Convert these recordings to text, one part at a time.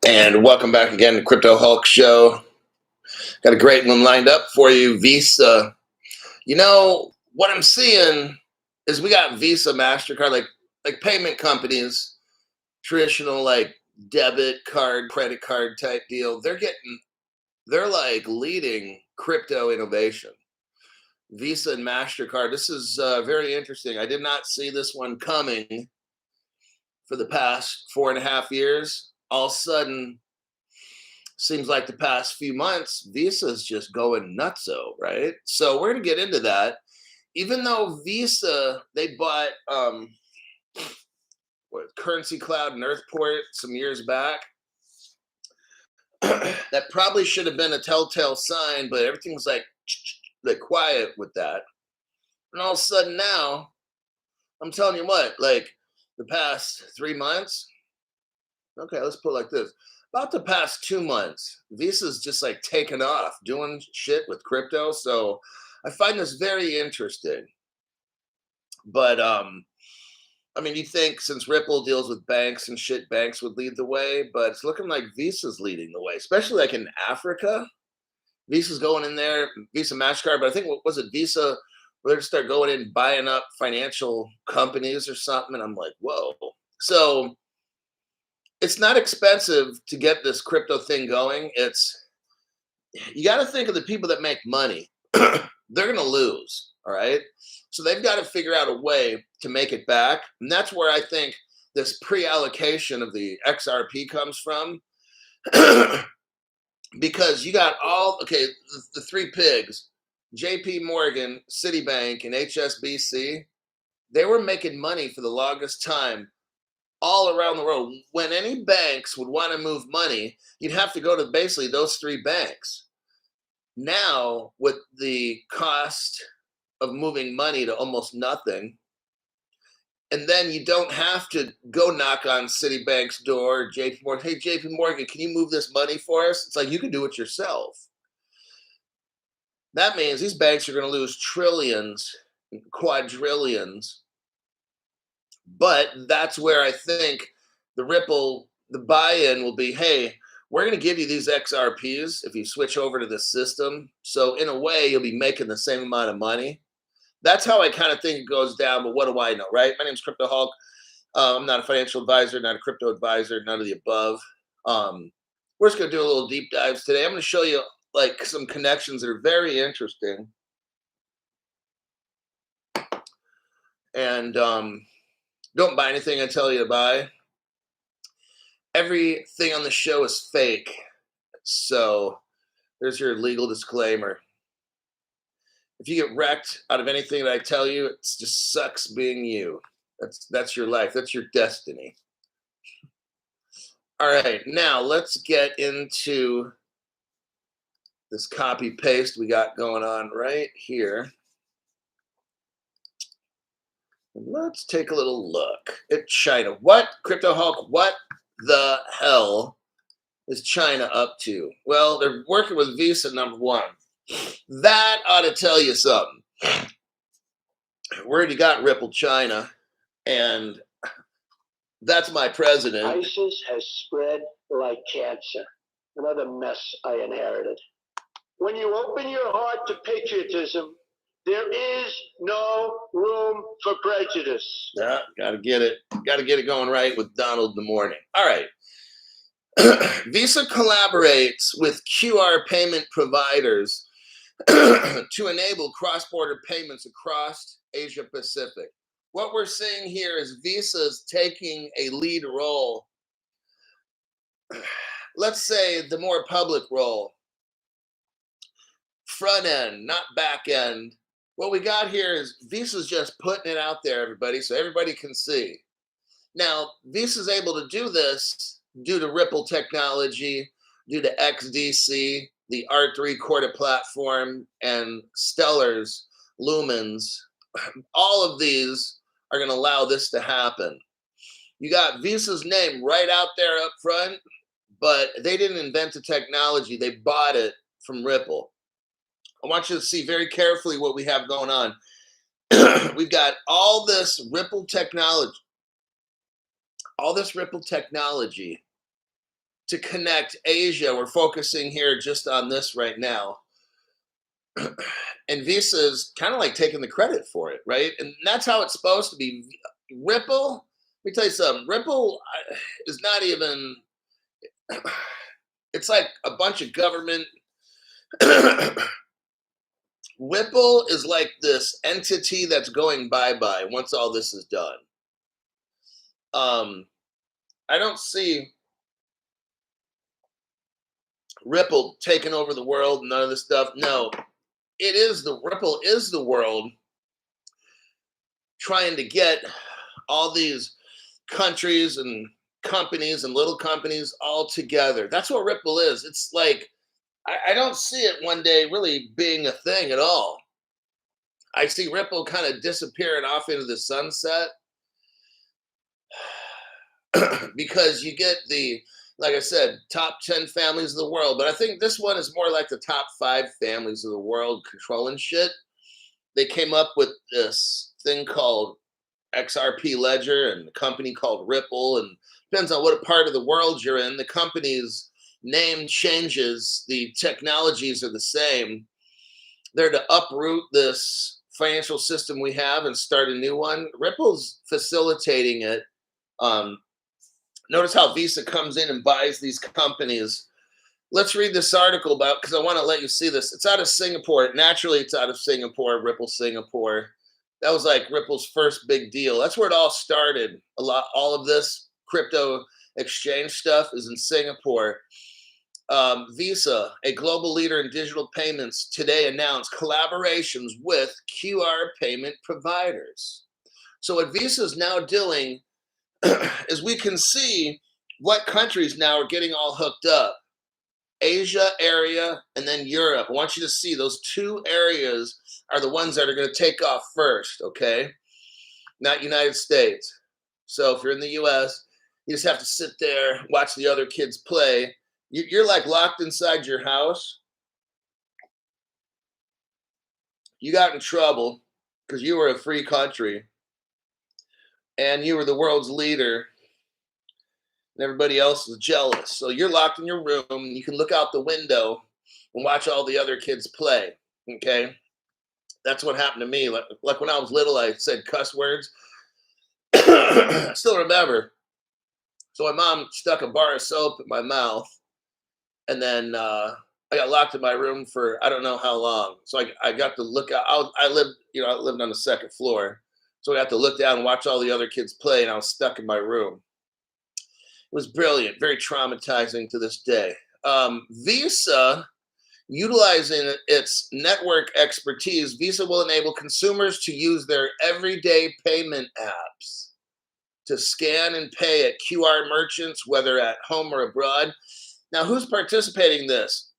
And welcome back again to Crypto Hulk Show. Got a great one lined up for you, Visa. You know, what I'm seeing is we got Visa, MasterCard, like payment companies, traditional like debit card, credit card type deal. They're like leading crypto innovation. Visa and MasterCard. This is very interesting. I did not see this one coming for the past 4.5 years. All of a sudden, seems like the past few months, Visa's just going nutso, right? So we're gonna get into that. Even though Visa, they bought Currency Cloud and Earthport some years back. That probably should have been a telltale sign, but everything's like quiet with that. And all of a sudden now, I'm telling you what, like the past 3 months, okay, let's put it like this. About the past 2 months, Visa's just like taken off doing shit with crypto. So I find this very interesting. But I mean, you think since Ripple deals with banks and shit, banks would lead the way, but it's looking like Visa's leading the way, especially like in Africa. Visa's going in there, Visa, MasterCard, but I think, what was it, Visa, where they start going in buying up financial companies or something. And I'm like, whoa. So it's not expensive to get this crypto thing going. You got to think of the people that make money. They're going to lose. All right. So they've got to figure out a way to make it back. And that's where I think this pre-allocation of the XRP comes from. Because you got the three pigs, JP Morgan, Citibank, and HSBC. They were making money for the longest time all around the world. When any banks would want to move money, you'd have to go to basically those three banks. Now, with the cost of moving money to almost nothing, and then you don't have to go knock on Citibank's door, JP Morgan, hey, JP Morgan, can you move this money for us? It's like you can do it yourself. That means these banks are going to lose trillions, quadrillions. But that's where I think the buy-in will be, hey, we're going to give you these XRPs if you switch over to this system. So in a way, you'll be making the same amount of money. That's how I kind of think it goes down. But what do I know, right? My name's Crypto Hulk. I'm not a financial advisor, not a crypto advisor, none of the above. We're just going to do a little deep dives today. I'm going to show you like some connections that are very interesting. And don't buy anything I tell you to buy. Everything on the show is fake. So there's your legal disclaimer. If you get wrecked out of anything that I tell you, it just sucks being you. That's your life. That's your destiny. All right, now let's get into this copy paste we got going on right here. Let's take a little look at China. What, Crypto Hulk, what the hell is China up to? Well, they're working with Visa, number one. That ought to tell you something. We already got Ripple China, and that's my president. ISIS has spread like cancer. Another mess I inherited. When you open your heart to patriotism, there is no room for prejudice. Yeah, gotta get it going right with Donald in the morning. All right. Visa collaborates with QR payment providers to enable cross-border payments across Asia Pacific. What we're seeing here is Visa's taking a lead role. Let's say the more public role. Front end, not back end. What we got here is Visa's just putting it out there, everybody, so everybody can see. Now, Visa's able to do this due to Ripple technology, due to XDC, the R3 Corda platform, and Stellar's Lumens. All of these are going to allow this to happen. You got Visa's name right out there up front, but they didn't invent the technology. They bought it from Ripple. I want you to see very carefully what we have going on. We've got all this Ripple technology to connect Asia. We're focusing here just on this right now. And Visa's kind of like taking the credit for it, right? And that's how it's supposed to be. Ripple, let me tell you something. Ripple is not even, it's like a bunch of government. Ripple is like this entity that's going bye-bye once all this is done. I don't see Ripple taking over the world, none of this stuff. No, Ripple is the world trying to get all these countries and companies and little companies all together. That's what Ripple is. It's like, I don't see it one day really being a thing at all. I see Ripple kind of disappearing off into the sunset because you get the, like I said, top 10 families of the world. But I think this one is more like the top 5 families of the world controlling shit. They came up with this thing called XRP Ledger and a company called Ripple. And depends on what part of the world you're in. The company's name changes. The technologies are the same. They're to uproot this financial system we have and start a new one. Ripple's facilitating it. Notice how Visa comes in and buys these companies. Let's read this article about, because I want to let you see this. It's out of Singapore. Naturally, it's out of Singapore, Ripple Singapore. That was like Ripple's first big deal. That's where it all started. All of this crypto exchange stuff is in Singapore. Visa, a global leader in digital payments, today announced collaborations with QR payment providers. So what Visa is now doing is we can see what countries now are getting all hooked up. Asia area and then Europe. I want you to see those 2 areas are the ones that are going to take off first, okay? Not United States. So if you're in the US, you just have to sit there, watch the other kids play. You're like locked inside your house. You got in trouble because you were a free country and you were the world's leader and everybody else is jealous. So you're locked in your room and you can look out the window and watch all the other kids play, okay? That's what happened to me. Like when I was little, I said cuss words. I still remember. So my mom stuck a bar of soap in my mouth, and then I got locked in my room for I don't know how long. So I got to look out. I lived on the 2nd floor, so I got to look down and watch all the other kids play, and I was stuck in my room. It was brilliant, very traumatizing to this day. Visa, utilizing its network expertise, Visa will enable consumers to use their everyday payment apps to scan and pay at QR merchants, whether at home or abroad. Now, who's participating in this?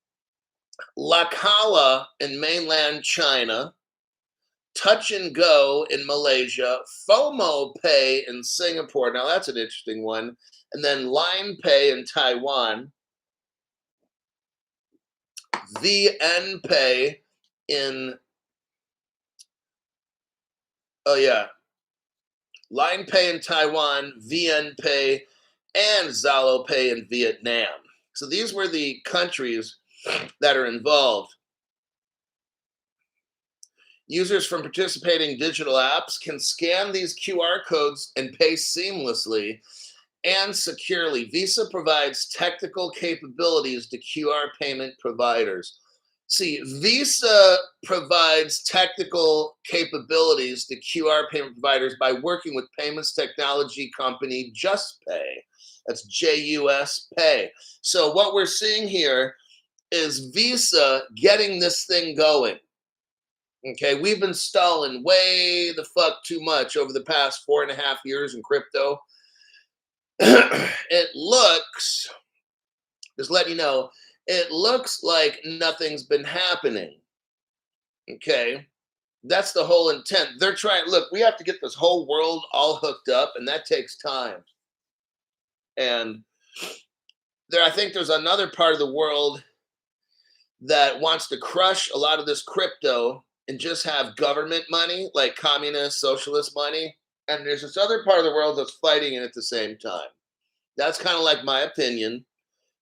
Lakala in mainland China, Touch and Go in Malaysia, FOMO Pay in Singapore. Now, that's an interesting one. And then Line Pay in Taiwan, VN Pay in, Line Pay in Taiwan, VN Pay, and Zalo Pay in Vietnam. So these were the countries that are involved. Users from participating digital apps can scan these QR codes and pay seamlessly and securely. Visa provides technical capabilities to QR payment providers. See, Visa provides technical capabilities to QR payment providers by working with payments technology company JustPay. That's JUS Pay. So what we're seeing here is Visa getting this thing going. Okay, we've been stalling way the fuck too much over the past 4.5 years in crypto. It looks, just letting you know, it looks like nothing's been happening. Okay, that's the whole intent. They're trying, look, we have to get this whole world all hooked up, and that takes time. And I think there's another part of the world that wants to crush a lot of this crypto and just have government money, like communist, socialist money. And there's this other part of the world that's fighting it at the same time. That's kind of like my opinion.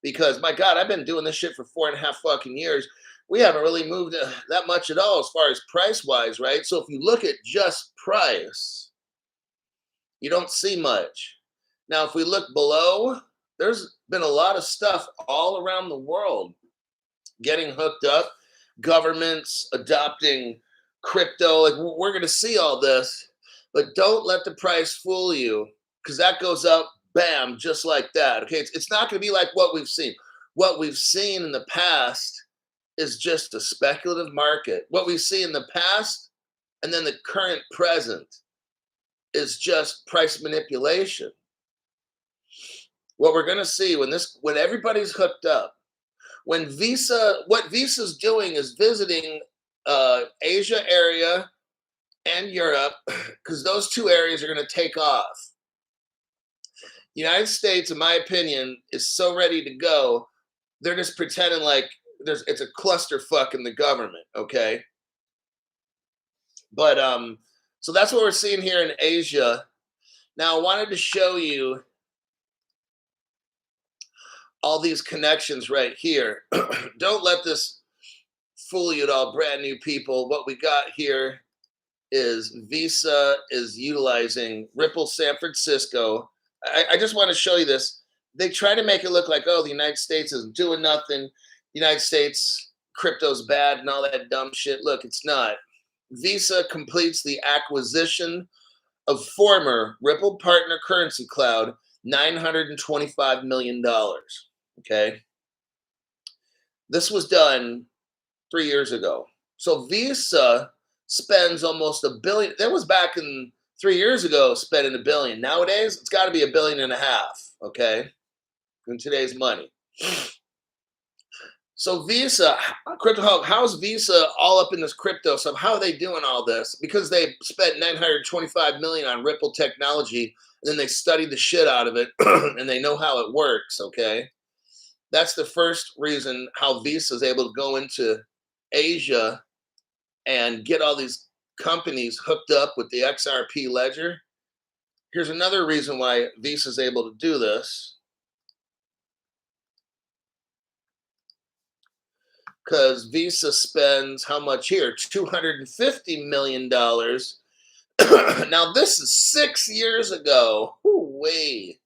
because my God, I've been doing this shit for 4.5 fucking years. We haven't really moved that much at all as far as price wise, right? So if you look at just price, you don't see much. Now, if we look below, there's been a lot of stuff all around the world getting hooked up, governments adopting crypto. Like we're going to see all this, but don't let the price fool you, because that goes up, bam, just like that. Okay, it's not going to be like what we've seen. What we've seen in the past is just a speculative market. What we see in the past and then the current present is just price manipulation. What we're going to see when everybody's hooked up, what Visa's doing is visiting Asia area and Europe, because those two areas are going to take off. The United States, in my opinion, is so ready to go. They're just pretending like it's a clusterfuck in the government, okay? But so that's what we're seeing here in Asia. Now, I wanted to show you all these connections right here. Don't let this fool you at all, brand new people. What we got here is Visa is utilizing Ripple San Francisco. I just want to show you this. They try to make it look like, oh, the United States is doing nothing. The United States, crypto's bad and all that dumb shit. Look, it's not. Visa completes the acquisition of former Ripple partner currency cloud, $925 million. Okay. This was done 3 years ago. So Visa spends almost $1 billion. That was back in 3 years ago, spending $1 billion. Nowadays, it's got to be $1.5 billion. Okay, in today's money. So Visa, how's Visa all up in this crypto stuff? How are they doing all this? Because they spent $925 million on Ripple technology, and then they studied the shit out of it, and they know how it works. Okay, that's the first reason how Visa is able to go into Asia and get all these companies hooked up with the XRP ledger. Here's another reason why Visa is able to do this. Because Visa spends how much here? $250 million. Now, this is 6 years ago. Way.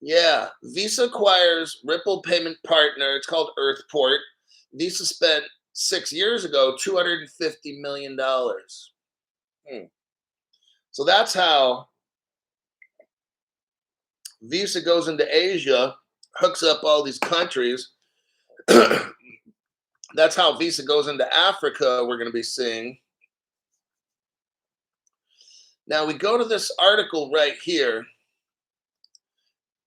Yeah. Visa acquires Ripple payment partner. It's called Earthport. Visa spent 6 years ago $250 million. So that's how Visa goes into Asia, hooks up all these countries. That's how Visa goes into Africa, we're going to be seeing. Now we go to this article right here.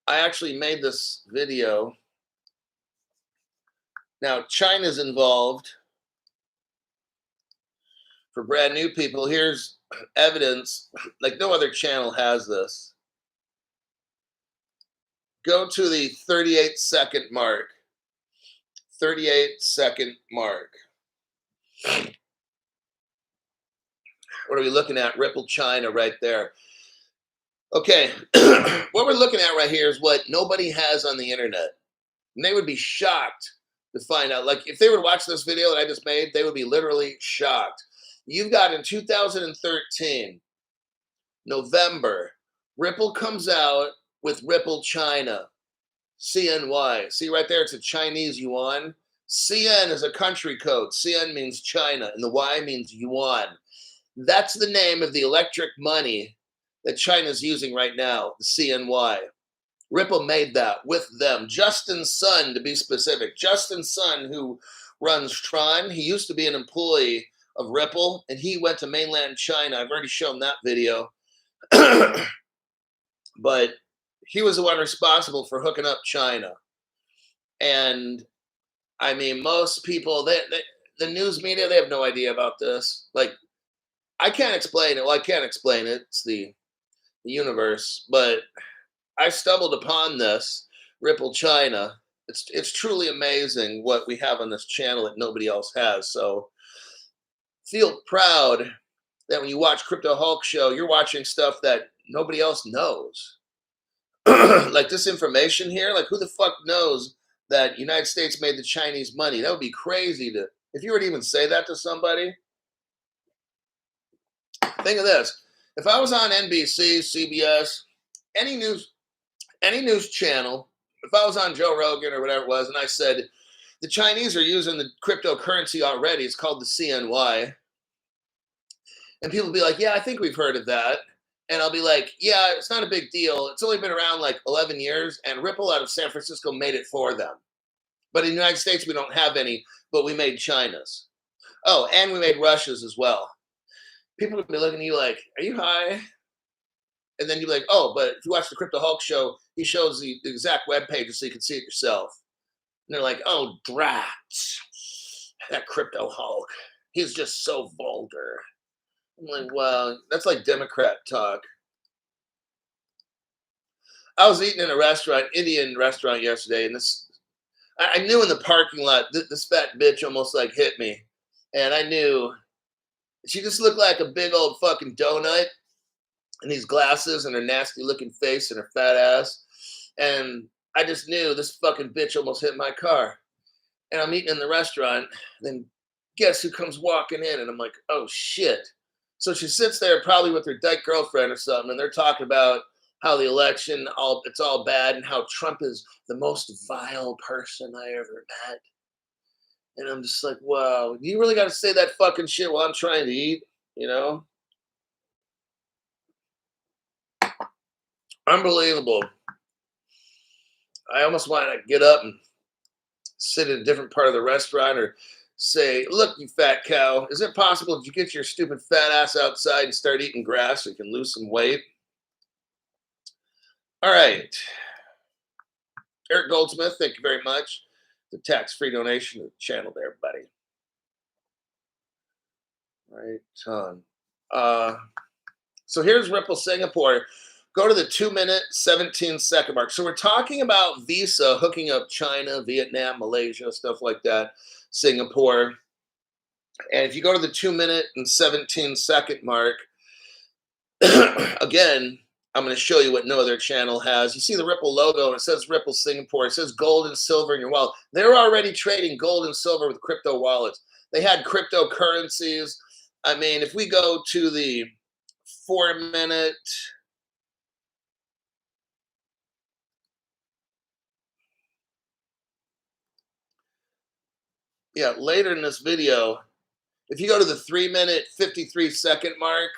I actually made this video. Now China's involved. For brand new people, here's evidence. Like no other channel has this. Go to the 38-second mark. 38-second mark. What are we looking at? Ripple China right there. Okay, what we're looking at right here is what nobody has on the internet. And they would be shocked to find out. Like if they were to watch this video that I just made, they would be literally shocked. You've got in 2013, November, Ripple comes out with Ripple China. CNY. See right there, it's a Chinese yuan. CN is a country code. CN means China, and the Y means yuan. That's the name of the electric money that China's using right now, the CNY. Ripple made that with them. Justin Sun, to be specific. Justin Sun, who runs Tron, he used to be an employee of Ripple, and he went to mainland China. I've already shown that video. But he was the one responsible for hooking up China. And I mean, most people, the news media, they have no idea about this. Like, I can't explain it. Well, I can't explain it. It's the universe. But I stumbled upon this, Ripple China. It's truly amazing what we have on this channel that nobody else has. So feel proud that when you watch Crypto Hulk Show, you're watching stuff that nobody else knows. Like this information here, like who the fuck knows that United States made the Chinese money. That would be crazy to, if you were to even say that to somebody. Think of this. If I was on NBC, CBS, any news channel, if I was on Joe Rogan or whatever it was, and I said, the Chinese are using the cryptocurrency already, it's called the CNY. And people will be like, yeah, I think we've heard of that. And I'll be like, yeah, it's not a big deal. It's only been around like 11 years, and Ripple out of San Francisco made it for them. But in the United States, we don't have any, but we made China's. Oh, and we made Russia's as well. People will be looking at you like, are you high? And then you're like, oh, but if you watch the Crypto Hulk show, he shows the exact web pages so you can see it yourself. And they're like, oh, drats. That Crypto Hulk. He's just so vulgar. I'm like, well, that's like Democrat talk. I was eating in a restaurant, Indian restaurant yesterday, and I knew in the parking lot, this fat bitch almost like hit me. And I knew she just looked like a big old fucking donut and these glasses and her nasty looking face and her fat ass. And I just knew this fucking bitch almost hit my car. And I'm eating in the restaurant. Then guess who comes walking in? And I'm like, oh shit. So she sits there probably with her dyke girlfriend or something. And they're talking about how the election, it's all bad, and how Trump is the most vile person I ever met. And I'm just like, wow, you really got to say that fucking shit while I'm trying to eat, you know? Unbelievable. I almost want to get up and sit in a different part of the restaurant or say, look, you fat cow, is it possible that you get your stupid fat ass outside and start eating grass so you can lose some weight? All right. Eric Goldsmith, thank you very much. The tax-free donation to the channel there, buddy. Right on. So here's Ripple Singapore. Go to the 2-minute, 17-second mark. So we're talking about Visa hooking up China, Vietnam, Malaysia, stuff like that, Singapore. And if you go to the 2-minute and 17-second mark, again, I'm going to show you what no other channel has. You see the Ripple logo, and it says Ripple Singapore. It says gold and silver in your wallet. They're already trading gold and silver with crypto wallets. They had cryptocurrencies. I mean, if we go to the 4-minute, later in this video, if you go to the 3-minute, 53-second mark,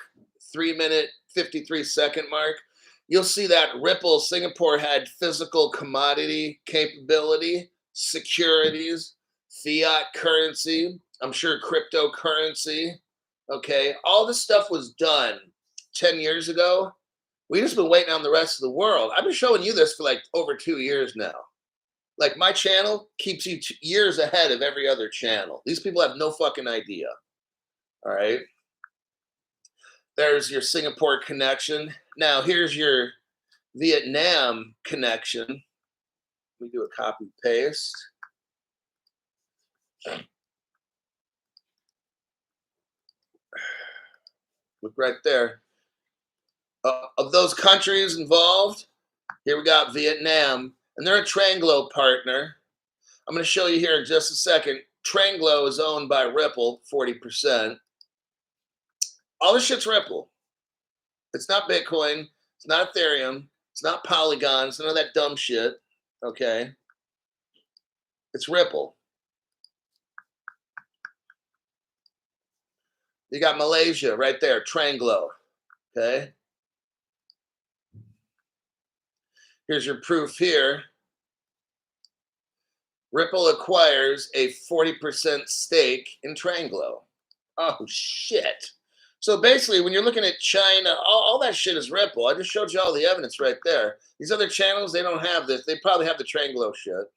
3-minute, 53-second mark, you'll see that Ripple Singapore had physical commodity capability, securities, fiat currency, I'm sure cryptocurrency. Okay, all this stuff was done 10 years ago. We just been waiting on the rest of the world. I've been showing you this for like over 2 years now. Like my channel keeps you years ahead of every other channel. These people have no fucking idea. All right. There's your Singapore connection. Now here's your Vietnam connection. Let me do a copy paste. Look right there. Of those countries involved, here we got Vietnam, and they're a Tranglo partner. I'm going to show you here in just a second. Tranglo is owned by Ripple, 40%. All this shit's Ripple. It's not Bitcoin. It's not Ethereum. It's not Polygon. It's none of that dumb shit. Okay. It's Ripple. You got Malaysia right there, Tranglo. Okay. Here's your proof here. Ripple acquires a 40% stake in Tranglo. Oh, shit. So basically, when you're looking at China, all that shit is Ripple. I just showed you all the evidence right there. These other channels, they don't have this. They probably have the Tranglo shit.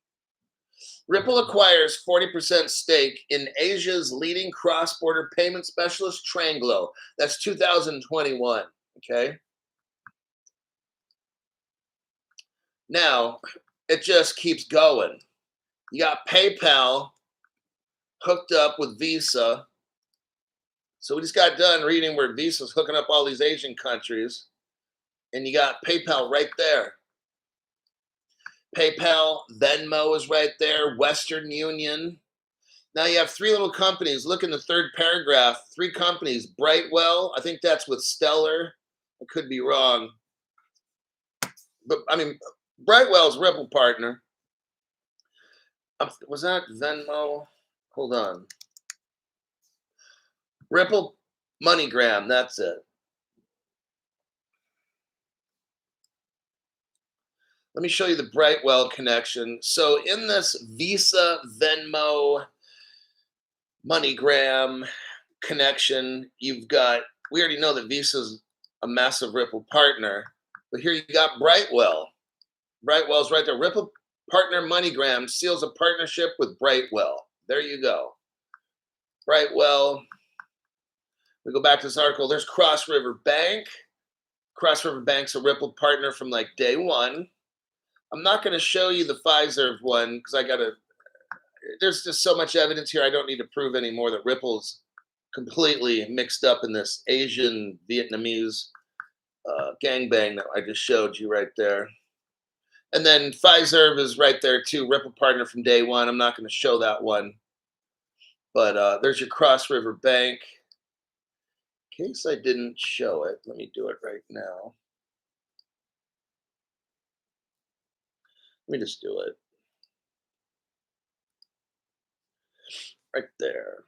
Ripple acquires 40% stake in Asia's leading cross-border payment specialist, Tranglo. That's 2021, okay? Now, it just keeps going. You got PayPal hooked up with Visa. So we just got done reading where Visa's hooking up all these Asian countries. And you got PayPal right there. PayPal, Venmo is right there, Western Union. Now you have three little companies. Look in the third paragraph. Three companies. Brightwell, I think that's with Stellar. I could be wrong. But I mean, Brightwell's Ripple partner. Was that Venmo? Hold on. Ripple MoneyGram, that's it. Let me show you the Brightwell connection. So in this Visa, Venmo, MoneyGram connection, you've got, we already know that Visa's a massive Ripple partner, but here you got Brightwell. Brightwell's right there. Ripple partner MoneyGram seals a partnership with Brightwell. There you go. Brightwell. We go back to this article. There's Cross River Bank. Cross River Bank's a Ripple partner from like day one. I'm not going to show you the Pfizer one because there's just so much evidence here. I don't need to prove anymore that Ripple's completely mixed up in this Asian Vietnamese gangbang that I just showed you right there. And then Pfizer is right there too, Ripple partner from day one. I'm not going to show that one. But there's your Cross River Bank. In case I didn't show it, let me do it right now. Let me just do it. Right there.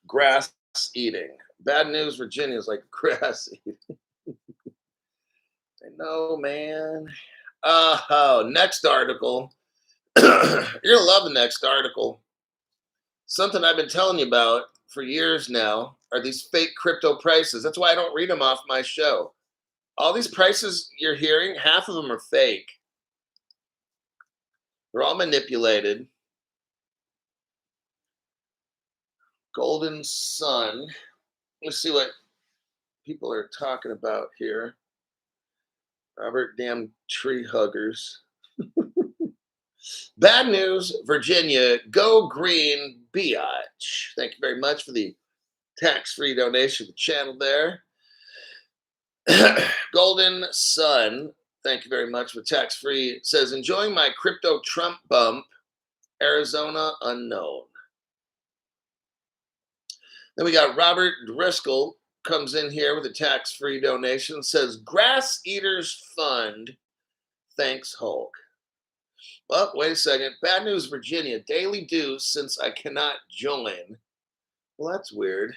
Grass eating. Bad news, Virginia is like grass eating. I know, man. Oh, next article. You're going to love the next article. Something I've been telling you about for years now are these fake crypto prices. That's why I don't read them off my show. All these prices you're hearing, half of them are fake. They're all manipulated. Golden Sun. Let's see what people are talking about here. Robert, damn tree huggers. Bad news, Virginia. Go green, biatch. Thank you very much for the tax-free donation to the channel there. Golden Sun. Thank you very much for tax-free. It says, enjoying my crypto Trump bump. Arizona unknown. Then we got Robert Driscoll comes in here with a tax-free donation. Says, Grass Eaters Fund. Thanks, Hulk. Well, wait a second. Bad news, Virginia. Daily dues since I cannot join. Well, that's weird.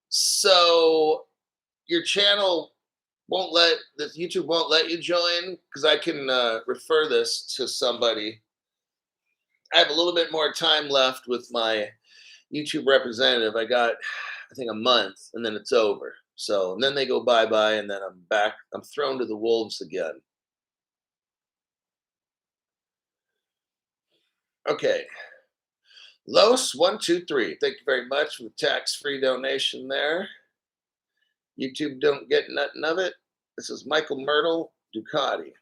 So your channel YouTube won't let you join because I can refer this to somebody. I have a little bit more time left with my YouTube representative. I got, I think, a month and then it's over. So, and then they go bye-bye and then I'm back. I'm thrown to the wolves again. Okay. Los123. Thank you very much for the tax-free donation there. YouTube don't get nothing of it. This is Michael Myrtle, Ducati.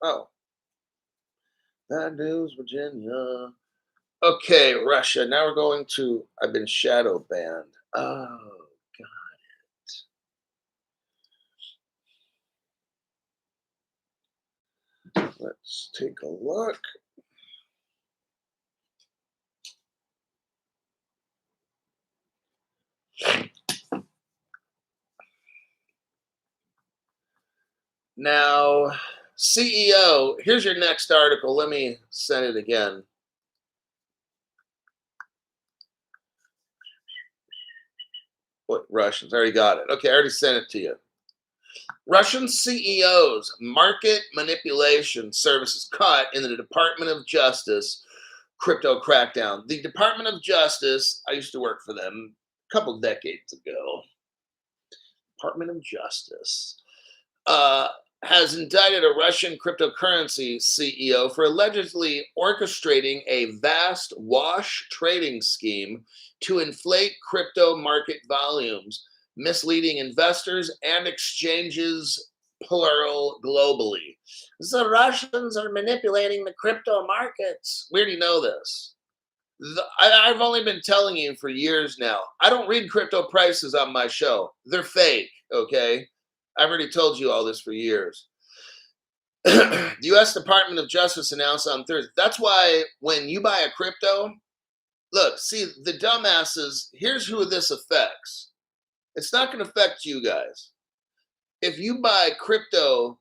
Oh. Bad news, Virginia. Okay, Russia. Now we're going to, I've been shadow banned. Oh, got it. Let's take a look. Now, CEO, here's your next article. Let me send it again. What, Russians? I already got it. Okay, I already sent it to you. Russian CEOs, market manipulation services caught in the Department of Justice crypto crackdown. The Department of Justice, I used to work for them a couple decades ago. Department of Justice has indicted a Russian cryptocurrency CEO for allegedly orchestrating a vast wash trading scheme to inflate crypto market volumes, misleading investors and exchanges, plural, globally. The Russians are manipulating the crypto markets. We already know this. I've only been telling you for years now. I don't read crypto prices on my show. They're fake, okay? I've already told you all this for years. The U.S. Department of Justice announced on Thursday. That's why when you buy a crypto, look, see, the dumbasses, here's who this affects. It's not going to affect you guys. If you buy crypto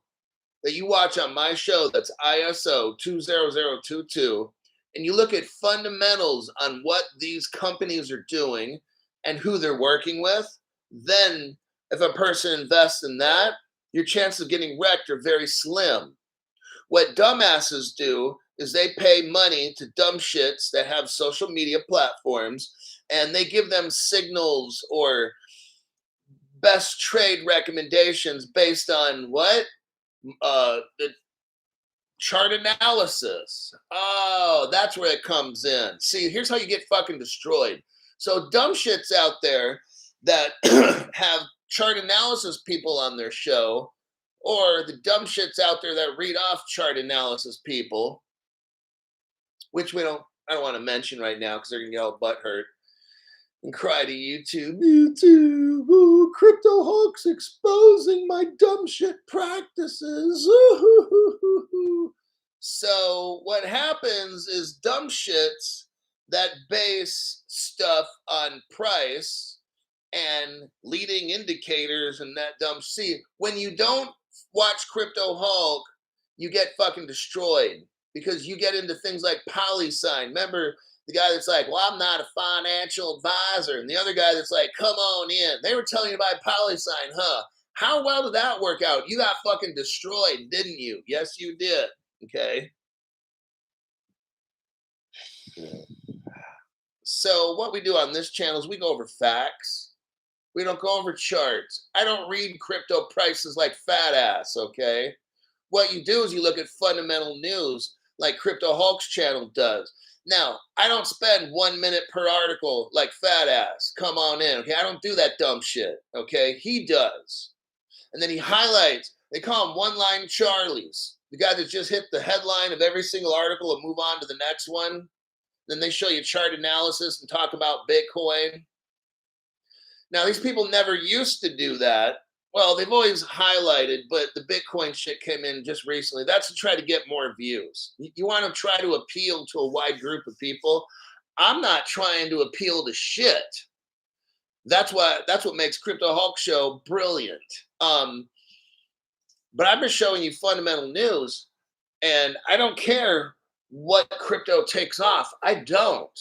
that you watch on my show, that's ISO 20022, and you look at fundamentals on what these companies are doing and who they're working with, then if a person invests in that, your chances of getting wrecked are very slim. What dumbasses do is they pay money to dumb shits that have social media platforms, and they give them signals or best trade recommendations based on what? The chart analysis. Oh, that's where it comes in. See, here's how you get fucking destroyed. So dumb shits out there that have chart analysis people on their show, or the dumb shits out there that read off chart analysis people, which I don't want to mention right now because they're gonna get all butthurt and cry to YouTube. YouTube, ooh, crypto hawks exposing my dumb shit practices. So what happens is dumb shits that base stuff on price and leading indicators and that dumb. See, when you don't watch Crypto Hulk, you get fucking destroyed because you get into things like PolySign. Remember the guy that's like, well, I'm not a financial advisor. And the other guy that's like, come on in. They were telling you about PolySign, huh? How well did that work out? You got fucking destroyed, didn't you? Yes, you did. Okay. So what we do on this channel is we go over facts. We don't go over charts. I don't read crypto prices like fat ass, okay? What you do is you look at fundamental news like Crypto Hulk's channel does. Now, I don't spend 1 minute per article like fat ass. Come on in, okay? I don't do that dumb shit, okay? He does. And then he highlights, they call him one-line Charlies. The guy that just hit the headline of every single article and move on to the next one. Then they show you chart analysis and talk about Bitcoin. Now, these people never used to do that. Well, they've always highlighted, but the Bitcoin shit came in just recently. That's to try to get more views. You want to try to appeal to a wide group of people. I'm not trying to appeal to shit. That's what makes Crypto Hulk Show brilliant. But I've been showing you fundamental news, and I don't care what crypto takes off. I don't.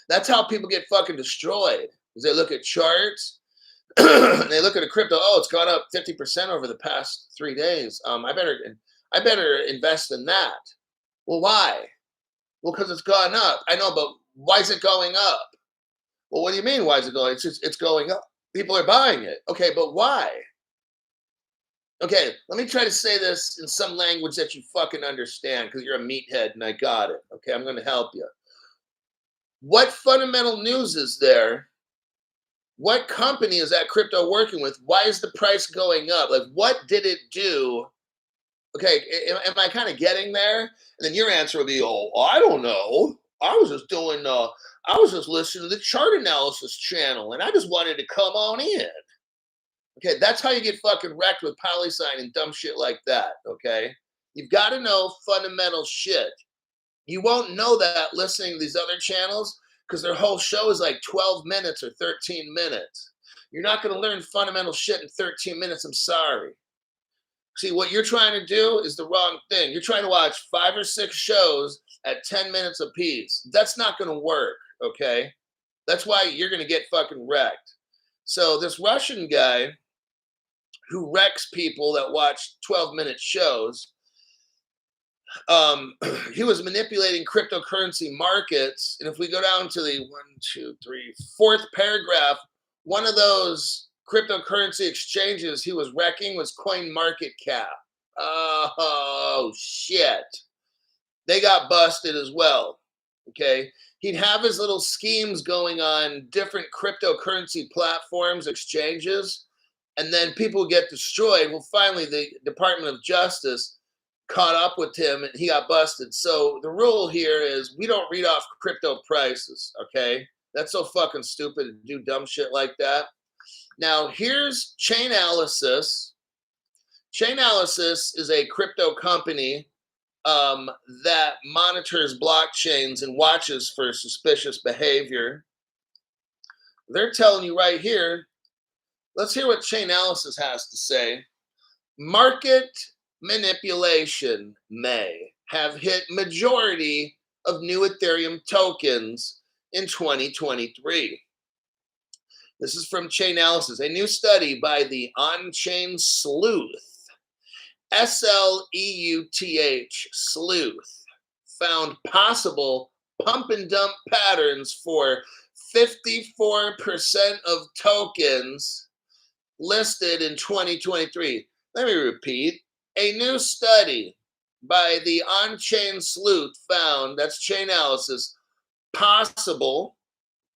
That's how people get fucking destroyed. Is they look at charts, and they look at a crypto. Oh, it's gone up 50% over the past 3 days. I better invest in that. Well, why? Well, because it's gone up. I know, but why is it going up? Well, what do you mean? Why is it going? It's going up. People are buying it. Okay, but why? Okay, let me try to say this in some language that you fucking understand because you're a meathead and I got it. Okay, I'm going to help you. What fundamental news is there? What company is that crypto working with? Why is the price going up? Like, what did it do? Okay, am I kind of getting there? And then your answer would be, oh, I don't know. I was just listening to the chart analysis channel and I just wanted to come on in. Okay, that's how you get fucking wrecked with PolySign and dumb shit like that, okay? You've got to know fundamental shit. You won't know that listening to these other channels because their whole show is like 12 minutes or 13 minutes. You're not going to learn fundamental shit in 13 minutes. I'm sorry. See, what you're trying to do is the wrong thing. You're trying to watch 5 or 6 shows at 10 minutes apiece. That's not going to work, okay? That's why you're going to get fucking wrecked. So this Russian guy who wrecks people that watch 12-minute shows, he was manipulating cryptocurrency markets. And if we go down to the 4th paragraph, one of those cryptocurrency exchanges he was wrecking was CoinMarketCap. Oh, shit. They got busted as well. Okay. He'd have his little schemes going on different cryptocurrency platforms, exchanges, and then people get destroyed. Well, finally, the Department of Justice caught up with him and he got busted. So the rule here is we don't read off crypto prices, okay? That's so fucking stupid to do dumb shit like that. Now, here's Chainalysis Chainalysis is a crypto company that monitors blockchains and watches for suspicious behavior. They're telling you right here. Let's hear what Chainalysis has to say. Market manipulation may have hit majority of new Ethereum tokens in 2023. This is from Chainalysis, a new study by the On-Chain Sleuth, SLEUTH, Sleuth, found possible pump and dump patterns for 54% of tokens listed in 2023. Let me repeat. A new study by the On-Chain Sleuth found, that's Chainalysis, possible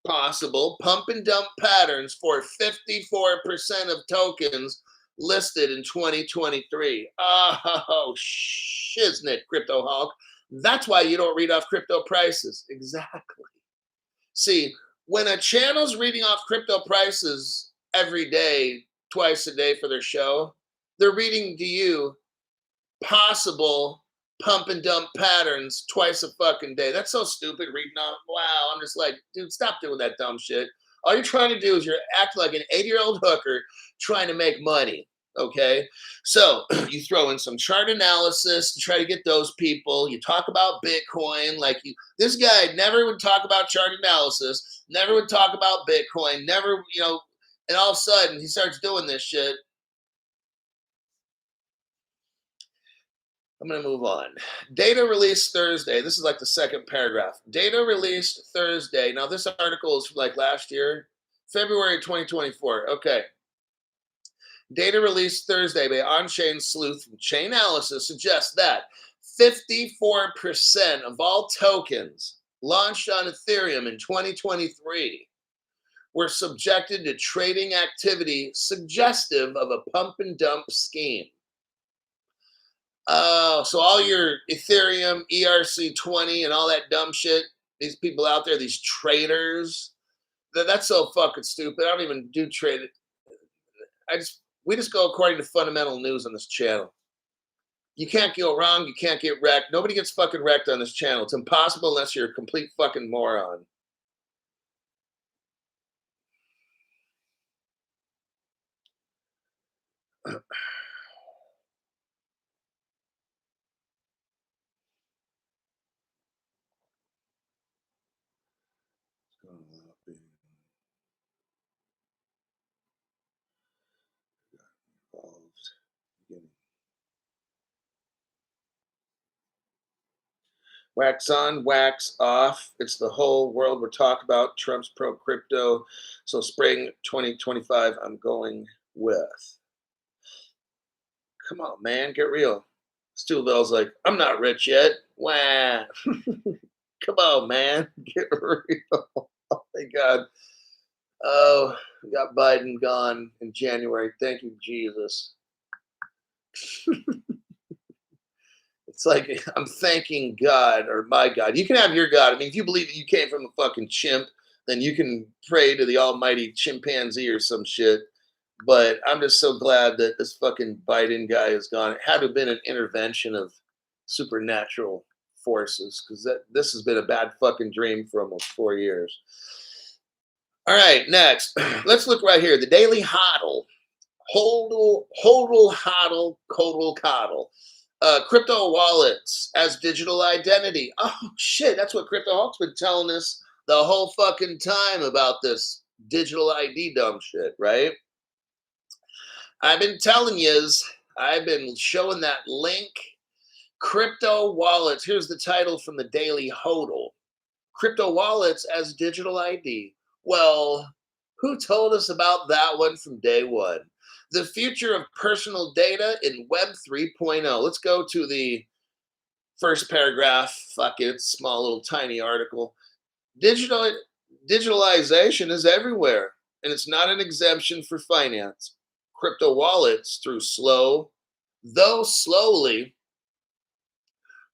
pump and dump patterns for 54% of tokens listed in 2023. Oh, shiznit, Crypto Hulk. That's why you don't read off crypto prices. Exactly. See, when a channel's reading off crypto prices every day, twice a day for their show, they're reading to you possible pump and dump patterns twice a fucking day. That's so stupid reading off. Wow, I'm just like, dude, stop doing that dumb shit. All you're trying to do is you're acting like an 80-year-old hooker trying to make money. Okay, so you throw in some chart analysis to try to get those people. You talk about Bitcoin, like this guy never would talk about chart analysis, never would talk about Bitcoin, never, and all of a sudden he starts doing this shit. I'm going to move on. Data released Thursday. This is like the second paragraph. Data released Thursday. Now, this article is like last year, February 2024. Okay. Data released Thursday by On-Chain Sleuth from Chainalysis suggests that 54% of all tokens launched on Ethereum in 2023 were subjected to trading activity suggestive of a pump and dump scheme. So all your Ethereum, ERC20, and all that dumb shit, these people out there, these traders, that's so fucking stupid. I don't even do trade. We just go according to fundamental news on this channel. You can't go wrong. You can't get wrecked. Nobody gets fucking wrecked on this channel. It's impossible unless you're a complete fucking moron. Wax on, wax off. It's the whole world we're talking about. Trump's pro crypto. So spring 2025, I'm going with. Come on, man, get real. Stu Bell's like, I'm not rich yet. Wow. Come on, man, get real. Oh my God. Oh, we got Biden gone in January. Thank you, Jesus. It's like I'm thanking God or my God. You can have your God. I mean, if you believe that you came from a fucking chimp, then you can pray to the almighty chimpanzee or some shit. But I'm just so glad that this fucking Biden guy is gone. It had to have been an intervention of supernatural forces because this has been a bad fucking dream for almost 4 years. All right, next. Let's look right here. The Daily Hodl. Hodl, hodl, codal, coddle. Crypto wallets as digital identity. Oh, shit. That's what Crypto Hulk's been telling us the whole fucking time about this digital ID dumb shit, right? I've been telling yous, I've been showing that link. Crypto wallets. Here's the title from the Daily Hodl. Crypto wallets as digital ID. Well, who told us about that one from day one? The future of personal data in Web 3.0. Let's go to the first paragraph. Fuck it, it's a small little tiny article. Digitalization is everywhere, and it's not an exemption for finance. Crypto wallets,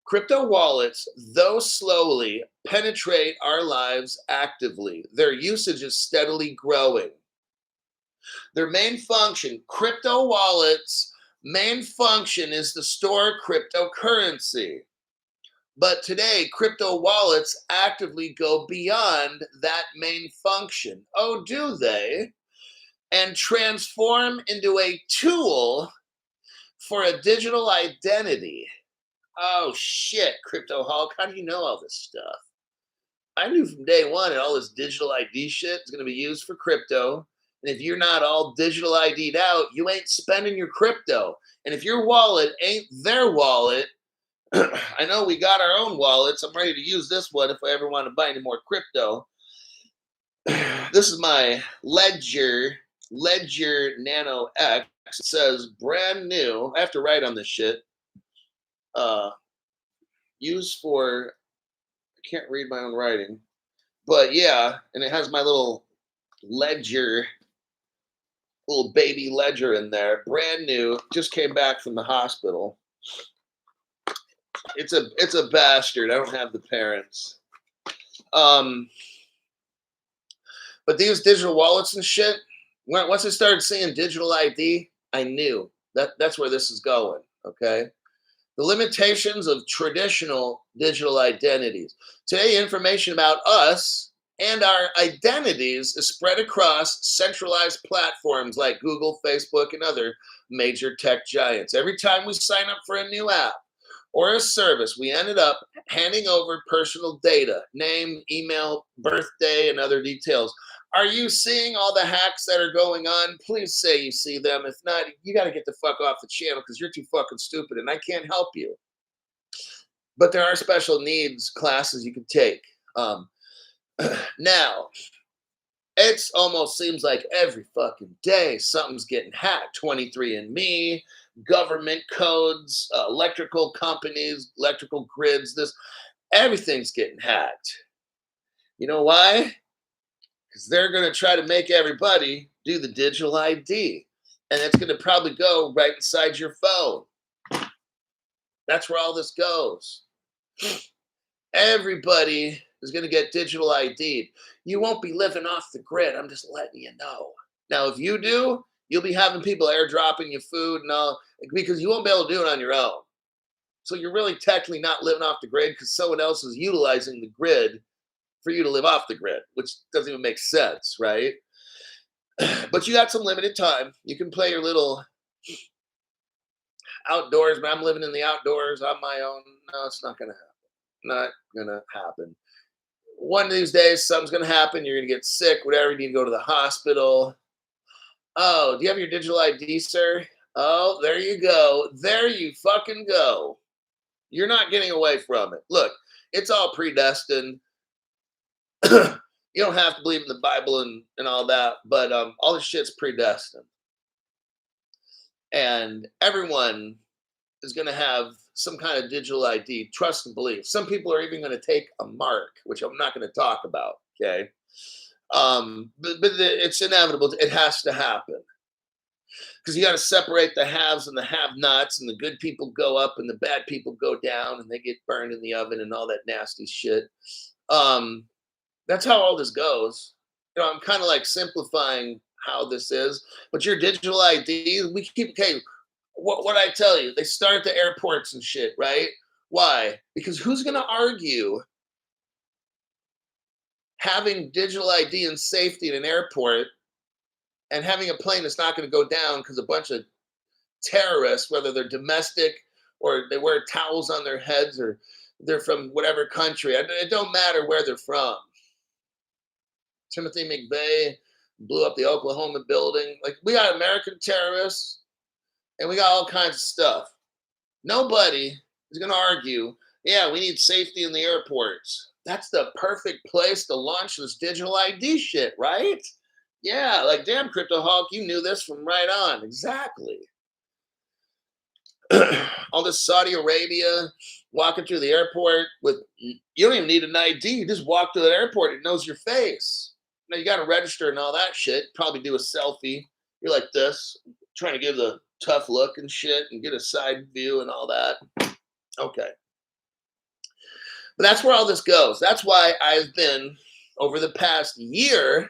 crypto wallets, though slowly, penetrate our lives actively. Their usage is steadily growing. Their main function, crypto wallets main function is to store cryptocurrency. But today, crypto wallets actively go beyond that main function. Oh, do they? And transform into a tool for a digital identity. Oh, shit, Crypto Hulk. How do you know all this stuff? I knew from day one that all this digital ID shit is going to be used for crypto. And if you're not all digital ID'd out, you ain't spending your crypto. And if your wallet ain't their wallet, I know we got our own wallets. I'm ready to use this one if I ever want to buy any more crypto. This is my Ledger Nano X. It says brand new. I have to write on this shit. Used for, I can't read my own writing. But yeah, and it has my little Ledger, little baby Ledger in there. Brand new. Just came back from the hospital. It's a bastard. I don't have the parents. But these digital wallets and shit, once I started seeing digital ID, I knew that's where this is going, okay? The limitations of traditional digital identities. Today, information about us and our identities is spread across centralized platforms like Google, Facebook, and other major tech giants. Every time we sign up for a new app or a service, we ended up handing over personal data, name, email, birthday, and other details. Are you seeing all the hacks that are going on? Please say you see them. If not, you got to get the fuck off the channel because you're too fucking stupid and I can't help you. But there are special needs classes you can take. Now, it almost seems like every fucking day something's getting hacked. 23andMe, government codes, electrical companies, electrical grids, everything's getting hacked. You know why? Because they're going to try to make everybody do the digital ID. And it's going to probably go right inside your phone. That's where all this goes. Everybody is going to get digital ID'd. You won't be living off the grid. I'm just letting you know. Now, if you do, you'll be having people airdropping you food and all, because you won't be able to do it on your own. So you're really technically not living off the grid because someone else is utilizing the grid for you to live off the grid, which doesn't even make sense, right? But you got some limited time. You can play your little outdoors, but I'm living in the outdoors on my own. No, it's not going to happen. Not going to happen. One of these days, something's going to happen. You're going to get sick, whatever. You need to go to the hospital. Oh, do you have your digital ID, sir? Oh, there you go. There you fucking go. You're not getting away from it. Look, it's all predestined. You don't have to believe in the Bible and all that, but all this shit's predestined. And everyone is going to have some kind of digital ID, trust and belief. Some people are even going to take a mark, which I'm not going to talk about, okay? But it's inevitable. It has to happen. Because you got to separate the haves and the have-nots, and the good people go up and the bad people go down, and they get burned in the oven and all that nasty shit. That's how all this goes. You know, I'm kind of like simplifying how this is, but your digital ID, we keep, okay, what I tell you, they start at the airports and shit, right? Why? Because who's going to argue having digital ID and safety in an airport and having a plane that's not going to go down because a bunch of terrorists, whether they're domestic or they wear towels on their heads or they're from whatever country, it don't matter where they're from. Timothy McVeigh blew up the Oklahoma building. Like, we got American terrorists and we got all kinds of stuff. Nobody is going to argue, yeah, we need safety in the airports. That's the perfect place to launch this digital ID shit, right? Yeah, like, damn, Crypto Hulk, you knew this from right on. Exactly. All this Saudi Arabia walking through the airport with, you don't even need an ID. You just walk to the airport, it knows your face. Now you got to register and all that shit. Probably do a selfie. You're like this, trying to give the tough look and shit and get a side view and all that. Okay. But that's where all this goes. That's why I've been, over the past year,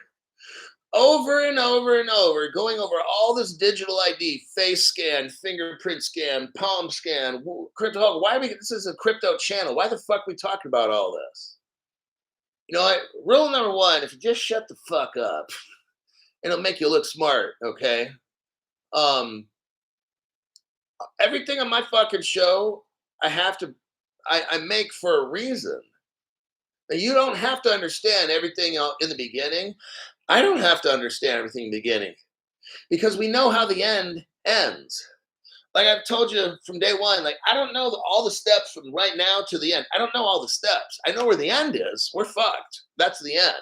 over and over and over, going over all this digital ID, face scan, fingerprint scan, palm scan, crypto. Why are we? This is a crypto channel. Why the fuck are we talking about all this? You know what? Rule number one: if you just shut the fuck up, it'll make you look smart. Okay. Um, Everything on my fucking show, I have to, I make for a reason. Now, you don't have to understand everything in the beginning. I don't have to understand everything in the beginning because we know how the end ends. Like I've told you from day one, like I don't know all the steps from right now to the end. I don't know all the steps. I know where the end is. We're fucked. That's the end.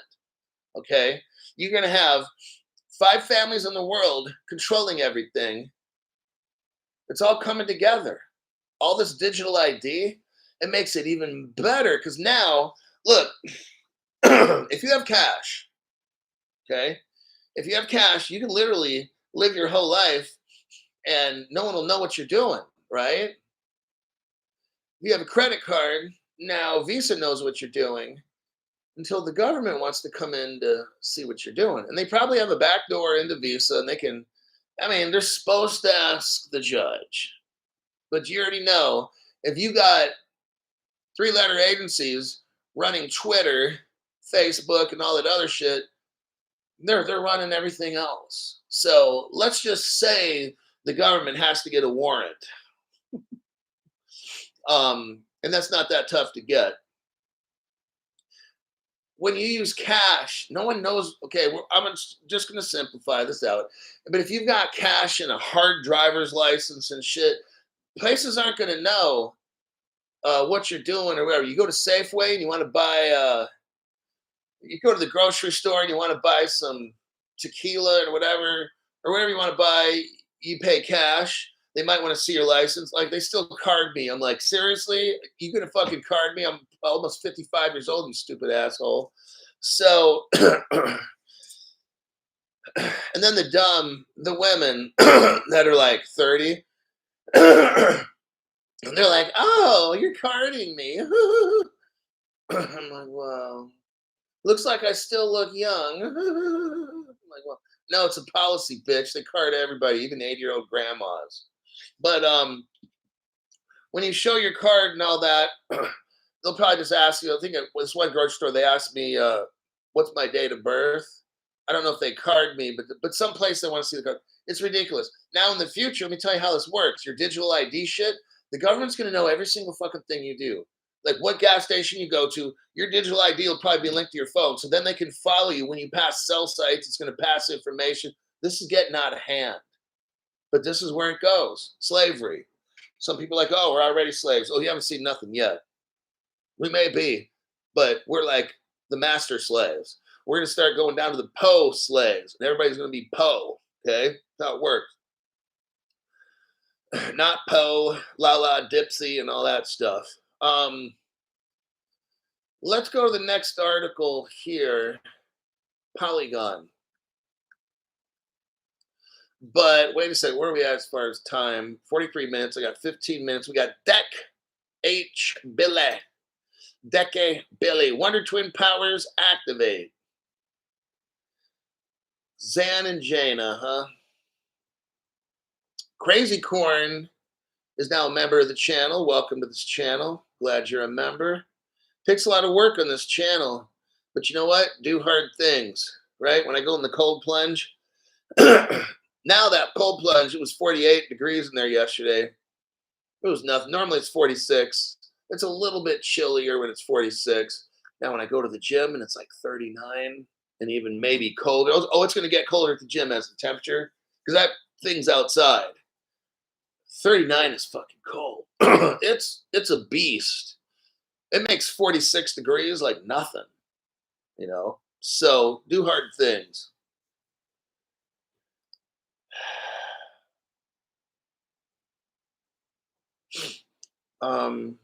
Okay. You're going to have 5 families in the world controlling everything. It's all coming together. All this digital ID, it makes it even better because now, look, if you have cash, okay, if you have cash, you can literally live your whole life and no one will know what you're doing, right? If you have a credit card, now Visa knows what you're doing until the government wants to come in to see what you're doing. And they probably have a back door into Visa and they can, I mean, they're supposed to ask the judge. But you already know if you got 3-letter agencies running Twitter, Facebook, and all that other shit, they're running everything else. So let's just say the government has to get a warrant. And that's not that tough to get. When you use cash, no one knows. Okay, I'm just going to simplify this out. But if you've got cash and a hard driver's license and shit, places aren't going to know what you're doing or whatever. You go to Safeway and you want to buy, you go to the grocery store and you want to buy some tequila or whatever you want to buy, you pay cash. They might want to see your license. Like they still card me. I'm like, seriously? You gonna fucking card me? I'm almost 55 years old, you stupid asshole. So, and then the women that are like 30, and they're like, oh, you're carding me. I'm like, well, looks like I still look young. I'm like, well, no, it's a policy, bitch. They card everybody, even 80-year-old grandmas. But when you show your card and all that, they'll probably just ask you. I think at this one grocery store, they asked me, what's my date of birth? I don't know if they card me, but someplace they want to see the card. It's ridiculous. Now in the future, let me tell you how this works. Your digital ID shit, the government's going to know every single fucking thing you do. Like what gas station you go to, your digital ID will probably be linked to your phone. So then they can follow you when you pass cell sites. It's going to pass information. This is getting out of hand. But this is where it goes. Slavery. Some people are like, oh, we're already slaves. Oh, you haven't seen nothing yet. We may be, but we're like the master slaves. We're going to start going down to the Poe slaves, and everybody's going to be Poe. Okay? That's how it works. Not Poe, La La Dipsy, and all that stuff. Let's go to the next article here. Polygon. But wait a second, where are we at as far as time? 43 minutes. I got 15 minutes. We got Deck H. Billy. Deke Billy. Wonder Twin powers activate. Zan and Jaina, huh? Crazy Corn is now a member of the channel. Welcome to this channel. Glad you're a member. Takes a lot of work on this channel. But you know what? Do hard things, right? When I go in the cold plunge, now that cold plunge, it was 48 degrees in there yesterday. It was nothing. Normally it's 46. It's a little bit chillier when it's 46. Now when I go to the gym and it's like 39 and even maybe colder. Oh, it's going to get colder at the gym as the temperature because that thing's outside. 39 is fucking cold. It's a beast. It makes 46 degrees like nothing, you know? So do hard things. Um,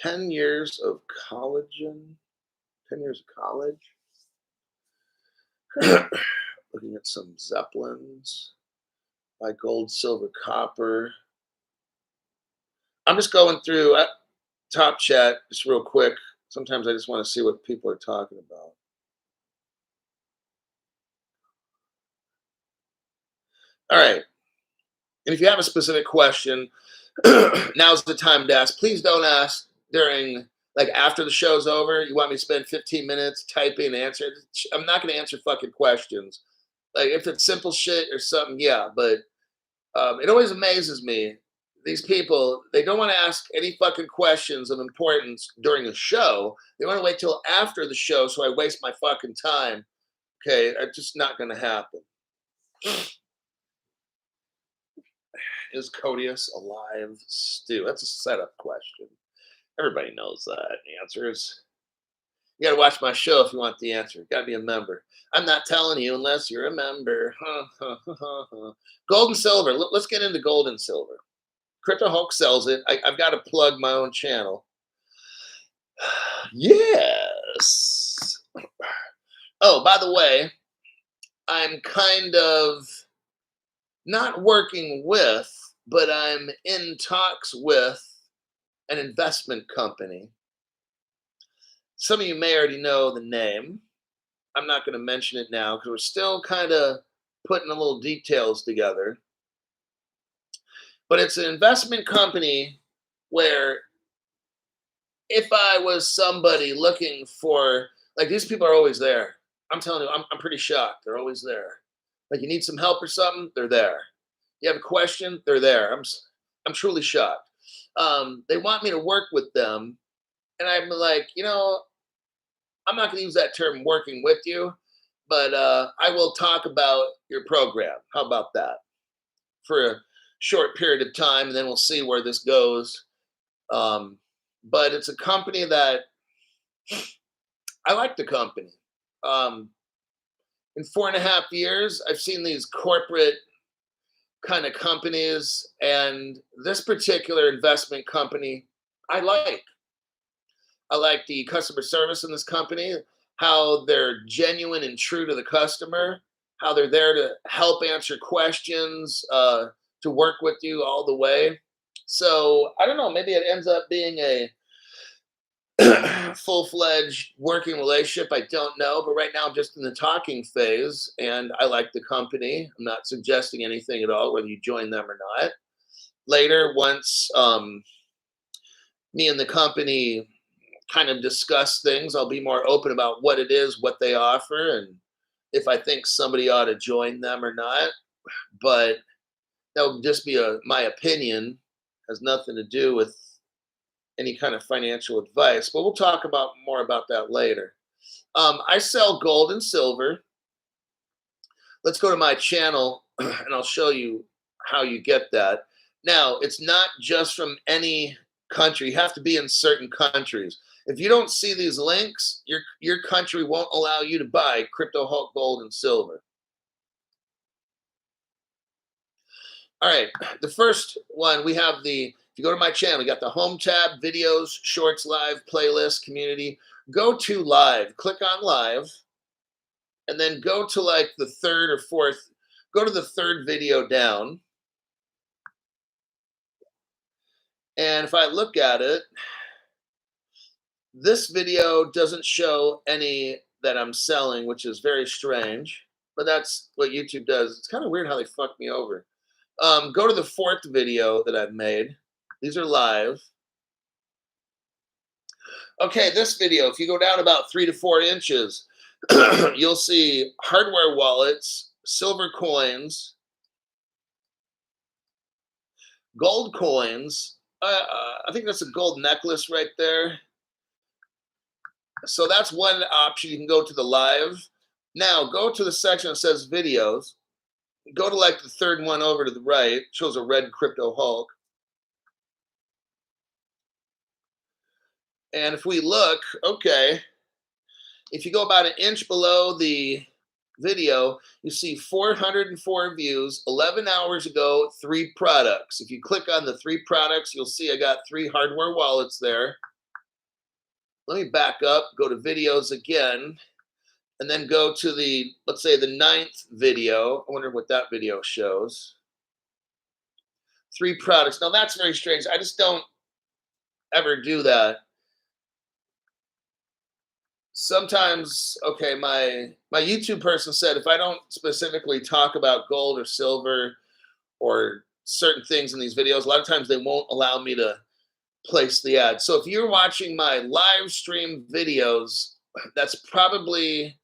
10 years of collagen, 10 years of college. Looking at some Zeppelins by gold, silver, copper. I'm just going through Top Chat just real quick. Sometimes I just want to see what people are talking about. All right. And if you have a specific question, now's the time to ask. Please don't ask during, like, after the show's over. You want me to spend 15 minutes typing and answer? I'm not going to answer fucking questions. Like, if it's simple shit or something, yeah. But it always amazes me. These people, they don't want to ask any fucking questions of importance during the show. They want to wait till after the show so I waste my fucking time. Okay, it's just not going to happen. Is Codius alive? Stu, that's a setup question. Everybody knows that. The answer is you got to watch my show if you want the answer. Got to be a member. I'm not telling you unless you're a member. Gold and silver. Let's get into gold and silver. Crypto Hulk sells it. I've got to plug my own channel. Yes. Oh, by the way, I'm kind of not working with, but I'm in talks with an investment company. Some of you may already know the name. I'm not going to mention it now because we're still kind of putting the little details together. But it's an investment company where if I was somebody looking for, like, these people are always there. I'm telling you, I'm pretty shocked. They're always there. Like, you need some help or something, they're there. You have a question, they're there. I'm truly shocked. They want me to work with them, and I'm like, I'm not going to use that term working with you, but I will talk about your program. How about that? For a short period of time, and then we'll see where this goes. But it's a company that I like the company. In 4.5 years, I've seen these corporate kind of companies, and this particular investment company, I like. I like the customer service in this company, how they're genuine and true to the customer, how they're there to help answer questions, to work with you all the way. So I don't know, maybe it ends up being a full-fledged working relationship. I don't know, but right now I'm just in the talking phase, and I like the company. I'm not suggesting anything at all, whether you join them or not. Later, once me and the company kind of discuss things, I'll be more open about what it is, what they offer, and if I think somebody ought to join them or not. But that would just be my opinion. Has nothing to do with any kind of financial advice. But we'll talk about more about that later. I sell gold and silver. Let's go to my channel and I'll show you how you get that. Now, it's not just from any country. You have to be in certain countries. If you don't see these links, your country won't allow you to buy Crypto Hulk gold and silver. All right, the first one we have if you go to my channel, you got the home tab, videos, shorts, live, playlist, community. Go to live, click on live, and then go to like the third or fourth, go to the third video down. And if I look at it, this video doesn't show any that I'm selling, which is very strange, but that's what YouTube does. It's kind of weird how they fuck me over. Go to the fourth video that I've made. These are live. Okay, this video, if you go down about 3 to 4 inches, you'll see hardware wallets, silver coins, gold coins. I think that's a gold necklace right there. So that's one option. You can go to the live. Now go to the section that says videos. Go to like the third one over to the right. It shows a red Crypto Hulk. And if we look, okay, if you go about an inch below the video, you see 404 views, 11 hours ago, 3 products. If you click on the 3 products, you'll see I got 3 hardware wallets there. Let me back up, go to videos again, and then go to the, let's say, the 9th video. I wonder what that video shows. 3 products. Now that's very strange. I just don't ever do that. Sometimes, okay, my YouTube person said if I don't specifically talk about gold or silver, or certain things in these videos. A lot of times they won't allow me to place the ad. So if you're watching my live stream videos, that's probably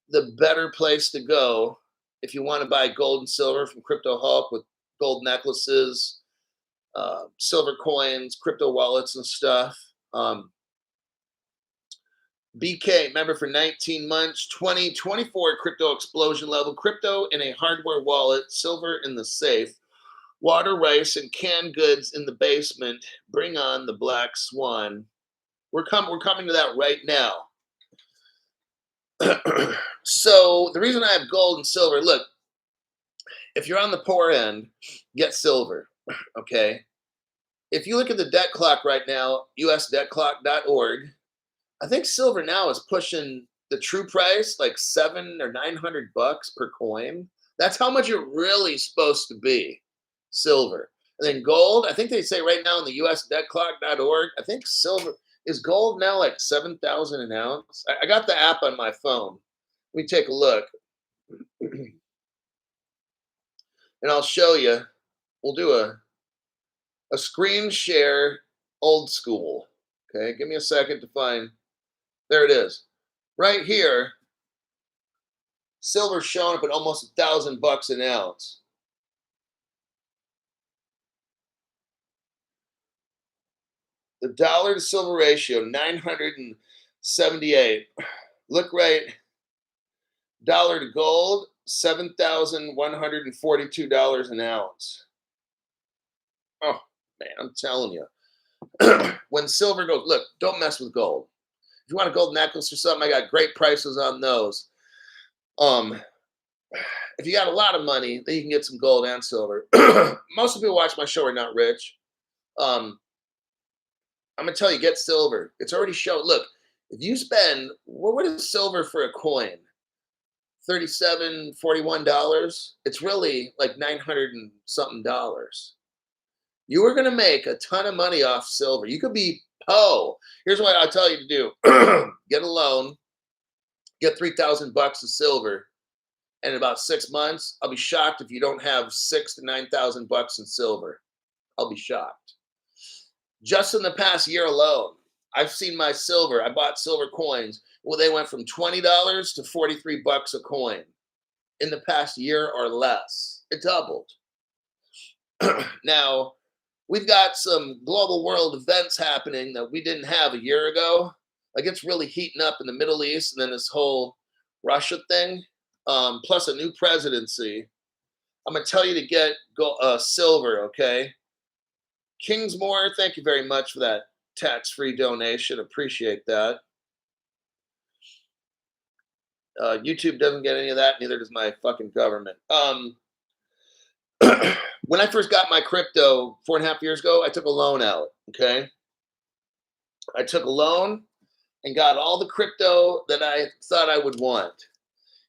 the better place to go if you want to buy gold and silver from Crypto Hulk with gold necklaces, silver coins, crypto wallets, and stuff. BK, member for 19 months, 2024 crypto explosion level, crypto in a hardware wallet, silver in the safe, water, rice, and canned goods in the basement. Bring on the Black Swan. We're coming to that right now. So the reason I have gold and silver, look, if you're on the poor end, get silver, okay? If you look at the debt clock right now, usdebtclock.org, I think silver now is pushing the true price like $700 or $900 per coin. That's how much it really supposed to be, silver. And then gold, I think they say right now in the usdebtclock.org, I think silver, is gold now like 7,000 an ounce? I got the app on my phone. Let me take a look. And I'll show you. We'll do a screen share old school. Okay, give me a second to find. There it is. Right here, silver showing up at almost $1,000 an ounce. The dollar to silver ratio, 978. Look right. Dollar to gold, $7,142 an ounce. Oh, man, I'm telling you. When silver goes, look, don't mess with gold. If you want a gold necklace or something, I got great prices on those. If you got a lot of money, then you can get some gold and silver. Most of the people watch my show are not rich. I'm gonna tell you, get silver. It's already shown. Look, if you spend, what is silver for a coin? $37, $41. It's really like 900 and something dollars. You are gonna make a ton of money off silver. You could be Here's what I'll tell you to do: get a loan, get $3,000 of silver, and in about 6 months, I'll be shocked if you don't have $6,000 to $9,000 in silver. I'll be shocked. Just in the past year alone, I've seen my silver. I bought silver coins. Well, they went from $20 to $43 a coin in the past year or less. It doubled. Now, we've got some global world events happening that we didn't have a year ago. Like, it's really heating up in the Middle East, and then this whole Russia thing, plus a new presidency. I'm going to tell you to get silver, okay? Kingsmore, thank you very much for that tax-free donation. Appreciate that. YouTube doesn't get any of that, neither does my fucking government. When I first got my crypto 4.5 years ago, I took a loan out, okay? I took a loan and got all the crypto that I thought I would want.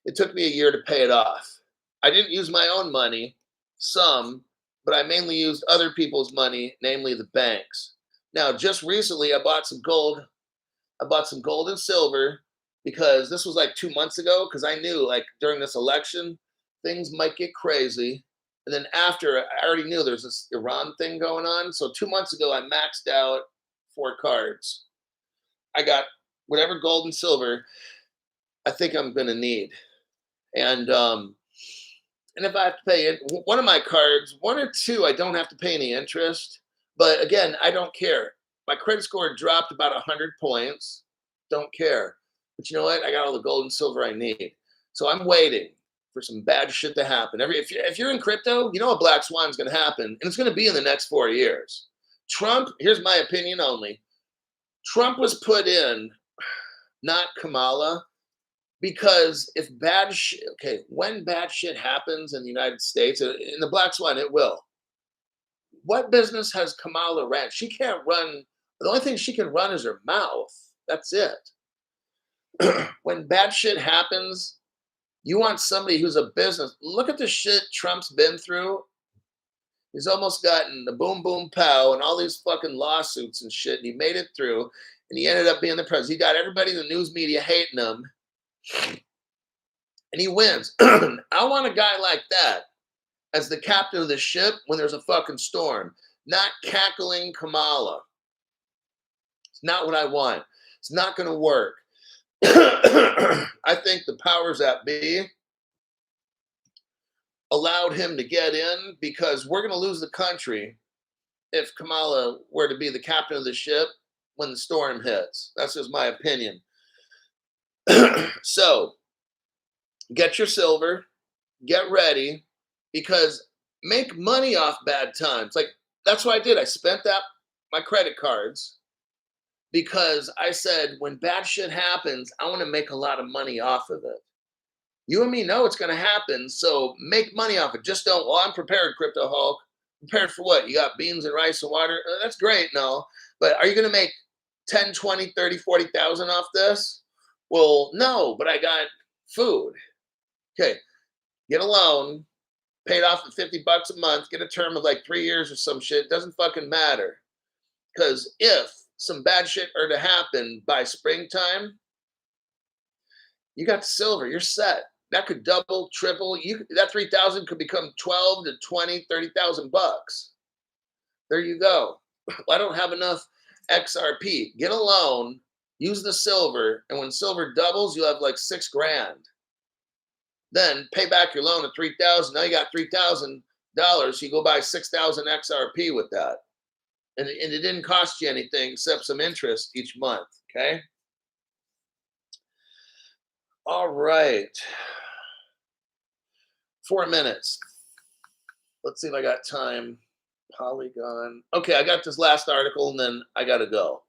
It took me a year to pay it off. I didn't use my own money, some, but I mainly used other people's money, namely the banks. Now, just recently, I bought some gold. I bought some gold and silver because this was like 2 months ago, because I knew like during this election, things might get crazy. And then after, I already knew there's this Iran thing going on. So 2 months ago, I maxed out 4 cards. I got whatever gold and silver I think I'm going to need. And if I have to pay it, one of my cards, 1 or 2, I don't have to pay any interest. But again, I don't care. My credit score dropped about 100 points. Don't care. But you know what? I got all the gold and silver I need. So I'm waiting for some bad shit to happen. If you're in crypto, you know a black swan is going to happen, and it's going to be in the next 4 years. Trump, here's my opinion only. Trump was put in, not Kamala, because if bad shit, okay, when bad shit happens in the United States, in the black swan, it will. What business has Kamala ran? She can't run. The only thing she can run is her mouth. That's it. When bad shit happens, you want somebody who's a business. Look at the shit Trump's been through. He's almost gotten the boom, boom, pow, and all these fucking lawsuits and shit. And he made it through, and he ended up being the president. He got everybody in the news media hating him, and he wins. I want a guy like that as the captain of the ship when there's a fucking storm, not cackling Kamala. It's not what I want. It's not going to work. I think the powers that be allowed him to get in because we're going to lose the country if Kamala were to be the captain of the ship when the storm hits. That's just my opinion. So get your silver, get ready, because make money off bad times. Like, that's what I did. I spent my credit cards because I said, when bad shit happens, I want to make a lot of money off of it. You and me know it's going to happen, so make money off it. Just don't, well, I'm prepared, Crypto Hulk. Prepared for what? You got beans and rice and water? That's great, no. But are you going to make 10, 20, 30, 40,000 off this? Well, no, but I got food. Okay, get a loan, paid off at $50 a month, get a term of like 3 years or some shit. Doesn't fucking matter. Because if some bad shit are to happen by springtime, you got the silver, you're set. That could double, triple. That 3,000 could become 12 to 20, 30,000 bucks. There you go. Well, I don't have enough XRP. Get a loan, use the silver, and when silver doubles, you'll have like $6,000. Then pay back your loan at 3,000. Now you got $3,000. You go buy 6,000 XRP with that, and it didn't cost you anything except some interest each month. Okay. All right. 4 minutes. Let's see if I got time. Polygon. Okay, I got this last article and then I got to go.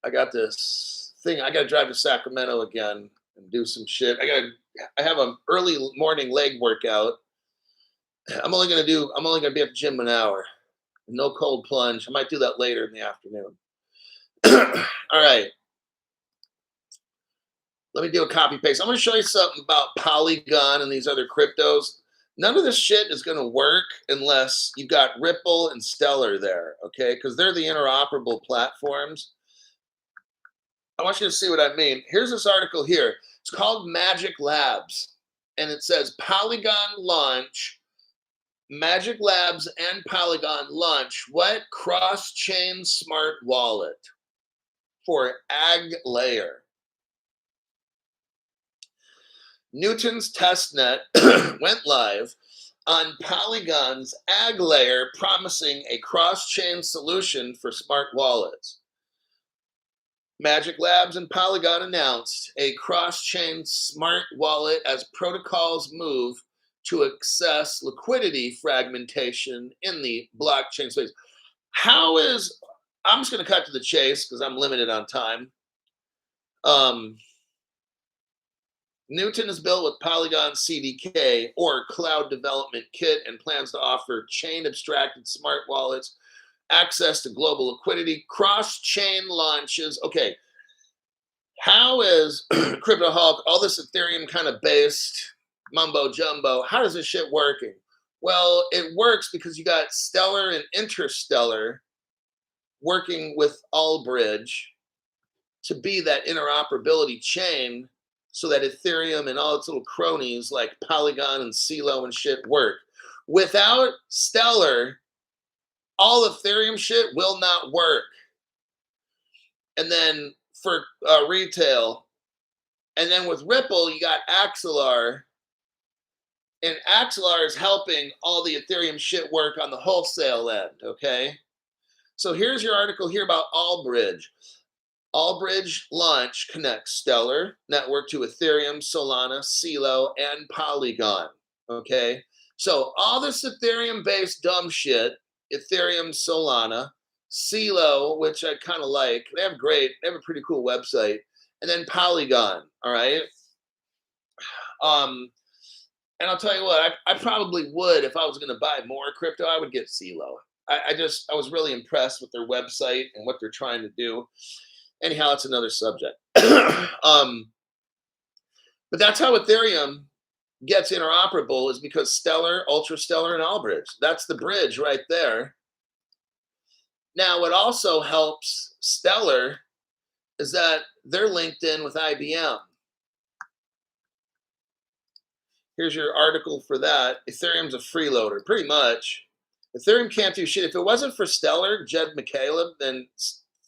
I got this thing. I got to drive to Sacramento again and do some shit. I have an early morning leg workout. I'm only going to be at the gym an hour. No cold plunge. I might do that later in the afternoon. All right. Let me do a copy paste. I'm going to show you something about Polygon and these other cryptos. None of this shit is going to work unless you've got Ripple and Stellar there, okay? Because they're the interoperable platforms. I want you to see what I mean. Here's this article here. It's called Magic Labs, and it says Polygon launch. Magic Labs and Polygon launch what? Cross-chain smart wallet for Ag Layer. Newton's testnet went live on Polygon's Ag Layer, promising a cross-chain solution for smart wallets. Magic Labs and Polygon announced a cross-chain smart wallet as protocols move to access liquidity fragmentation in the blockchain space. I'm just going to cut to the chase because I'm limited on time. Newton is built with Polygon CDK or Cloud Development Kit and plans to offer chain-abstracted smart wallets, access to global liquidity, cross-chain launches. Okay, how is Crypto Hulk, all this Ethereum kind of based mumbo jumbo, how does this shit working? Well, it works because you got Stellar and Interstellar working with Allbridge to be that interoperability chain so that Ethereum and all its little cronies like Polygon and CeeLo and shit work. Without Stellar, all Ethereum shit will not work. And then for retail, and then with Ripple, you got Axelar, and Axelar is helping all the Ethereum shit work on the wholesale end, okay? So here's your article here about Allbridge. Allbridge launch connects Stellar network to Ethereum, Solana, CeeLo, and Polygon, okay? So all this Ethereum-based dumb shit, Ethereum, Solana, CeeLo, which I kind of like. They have a pretty cool website. And then Polygon, all right? And I'll tell you what, I probably would, if I was going to buy more crypto, I would get CeeLo. I was really impressed with their website and what they're trying to do. Anyhow, it's another subject. But that's how Ethereum gets interoperable, is because Stellar, Ultrastellar, and Allbridge. That's the bridge right there. Now, what also helps Stellar is that they're linked in with IBM. Here's your article for that. Ethereum's a freeloader, pretty much. Ethereum can't do shit. If it wasn't for Stellar, Jed McCaleb, then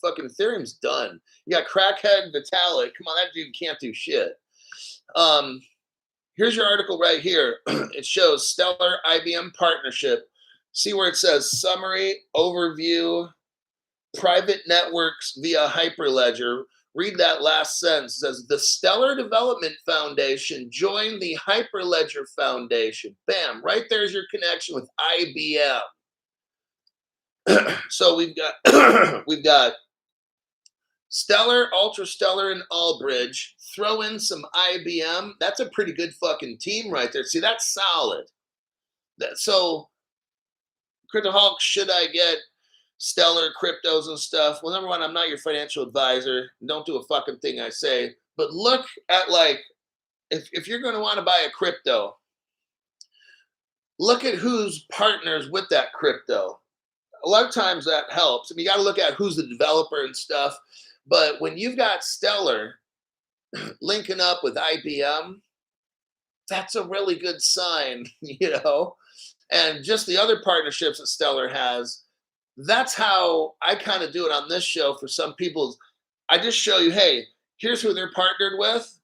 fucking Ethereum's done. You got crackhead Vitalik. Come on, that dude can't do shit. Here's your article right here. It shows Stellar IBM partnership. See where it says summary, overview, private networks via Hyperledger. Read that last sentence. It says the Stellar Development Foundation joined the Hyperledger Foundation. Bam, right there's your connection with IBM. So we've got Stellar, Ultra Stellar, and Allbridge. Throw in some IBM. That's a pretty good fucking team right there. See, that's solid. So, Crypto Hulk, should I get Stellar cryptos and stuff? Well, number one, I'm not your financial advisor. Don't do a fucking thing I say. But look at, like, if you're going to want to buy a crypto, look at who's partners with that crypto. A lot of times that helps. I mean, you got to look at who's the developer and stuff. But when you've got Stellar linking up with IBM, that's a really good sign, you know? And just the other partnerships that Stellar has, that's how I kind of do it on this show for some people. I just show you, hey, here's who they're partnered with.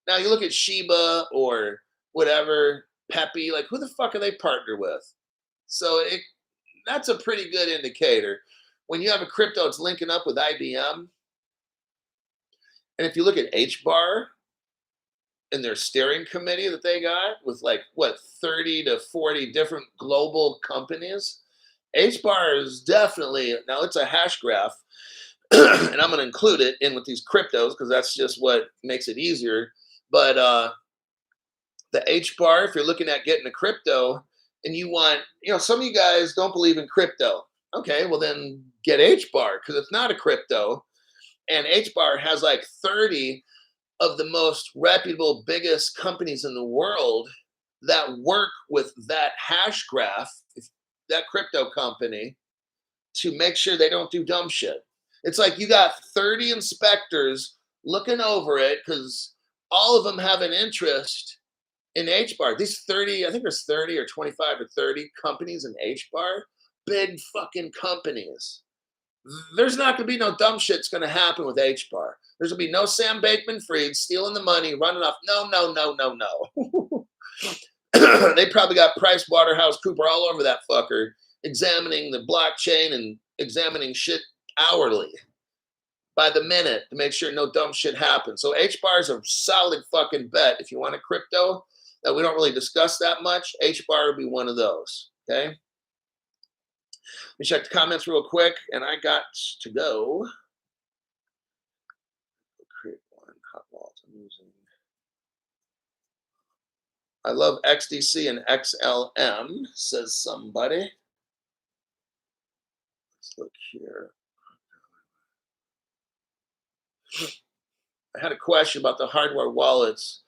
Now you look at Shiba or whatever, Pepe, like who the fuck are they partnered with? So that's a pretty good indicator. When you have a crypto, it's linking up with IBM. And if you look at HBAR and their steering committee that they got with 30 to 40 different global companies, HBAR is definitely, now it's a hash graph, and I'm going to include it in with these cryptos because that's just what makes it easier. But the HBAR, if you're looking at getting a crypto and you want, some of you guys don't believe in crypto. Okay, well then get HBAR because it's not a crypto. And HBAR has like 30 of the most reputable, biggest companies in the world that work with that hash graph, that crypto company, to make sure they don't do dumb shit. It's like you got 30 inspectors looking over it because all of them have an interest in HBAR. These 30, I think there's 30 or 25 or 30 companies in HBAR, big fucking companies. There's not going to be no dumb shit's going to happen with HBAR. There's going to be no Sam Bankman-Fried stealing the money, running off. No. They probably got PricewaterhouseCoopers all over that fucker, examining the blockchain and examining shit hourly by the minute to make sure no dumb shit happens. So HBAR is a solid fucking bet. If you want a crypto that we don't really discuss that much, HBAR would be one of those, okay? Let me check the comments real quick, and I got to go. Create one hot wallet I'm using. I love XDC and XLM, says somebody. Let's look here. I had a question about the hardware wallets.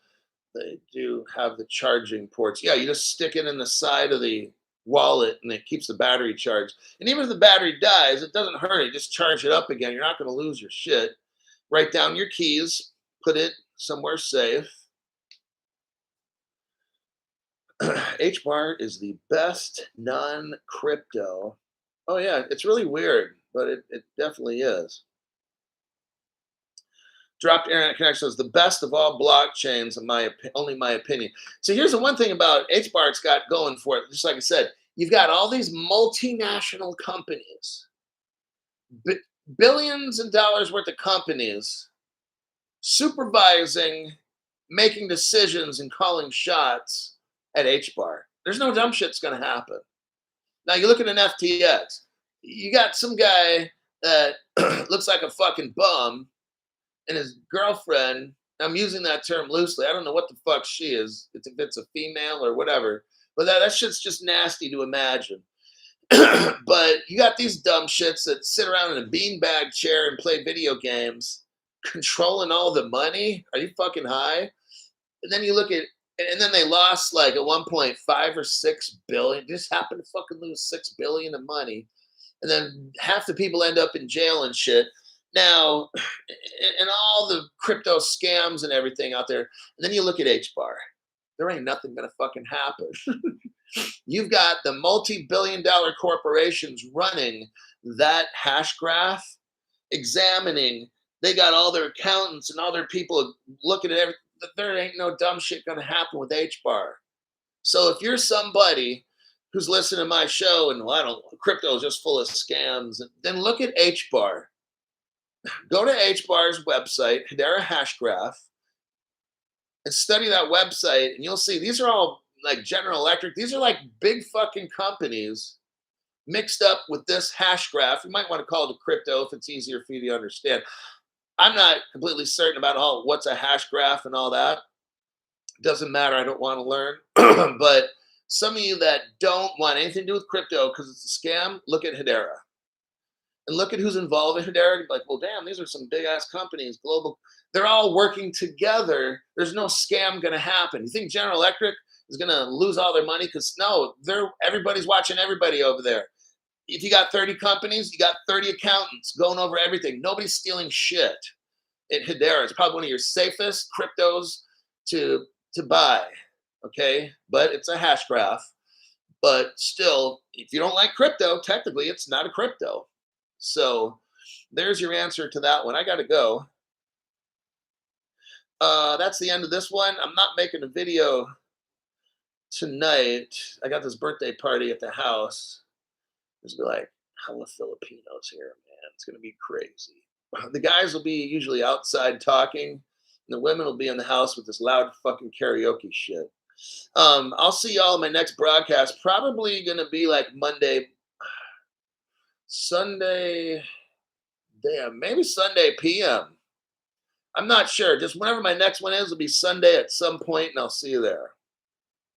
They do have the charging ports. Yeah, you just stick it in the side of the wallet and it keeps the battery charged. And even if the battery dies, it doesn't hurt it. Just charge it up again. You're not going to lose your shit. Write down your keys. Put it somewhere safe. HBAR is the best non-crypto. Oh, yeah, it's really weird, but it definitely is. Dropped internet connection is the best of all blockchains, only my opinion. So here's the one thing about HBAR it's got going for it. Just like I said, you've got all these multinational companies, billions of dollars worth of companies supervising, making decisions and calling shots at HBAR. There's no dumb shit's going to happen. Now you look at an FTX. You got some guy that looks like a fucking bum, and his girlfriend, I'm using that term loosely. I don't know what the fuck she is, if it's a female or whatever, but that shit's just nasty to imagine. But you got these dumb shits that sit around in a beanbag chair and play video games, controlling all the money. Are you fucking high? And then you look at, and then they lost like at 1.5 or 6 billion. Just happened to fucking lose 6 billion of money. And then half the people end up in jail and shit. Now, and all the crypto scams and everything out there. And then you look at HBAR. there ain't nothing gonna fucking happen. You've got the multi-billion-dollar corporations running that hash graph, examining. They got all their accountants and all their people looking at everything. There ain't no dumb shit gonna happen with H bar. So if you're somebody who's listening to my show and, well, I don't, crypto is just full of scams, then look at H bar. Go to H bar's website, Hedera Hashgraph, and study that website, and you'll see these are all like General Electric. These are like big fucking companies mixed up with this hash graph. You might want to call it a crypto if it's easier for you to understand. I'm not completely certain about all what's a hash graph and all that. Doesn't matter. I don't want to learn. But some of you that don't want anything to do with crypto because it's a scam, look at Hedera and look at who's involved in Hedera. Like, well, damn, these are some big ass companies, global. They're all working together. There's no scam going to happen. You think General Electric is going to lose all their money? Because no, everybody's watching everybody over there. If you got 30 companies, you got 30 accountants going over everything. Nobody's stealing shit at Hedera. It's probably one of your safest cryptos to buy. Okay, but it's a hash graph. But still, if you don't like crypto, technically it's not a crypto. So there's your answer to that one. I got to go. That's the end of this one. I'm not making a video tonight. I got this birthday party at the house. There's be like hella Filipinos here, man. It's gonna be crazy. The guys will be usually outside talking, and the women will be in the house with this loud fucking karaoke shit. I'll see y'all in my next broadcast. Probably gonna be like Monday, Sunday, damn, maybe Sunday PM. I'm not sure. Just whenever my next one is, it'll be Sunday at some point, and I'll see you there.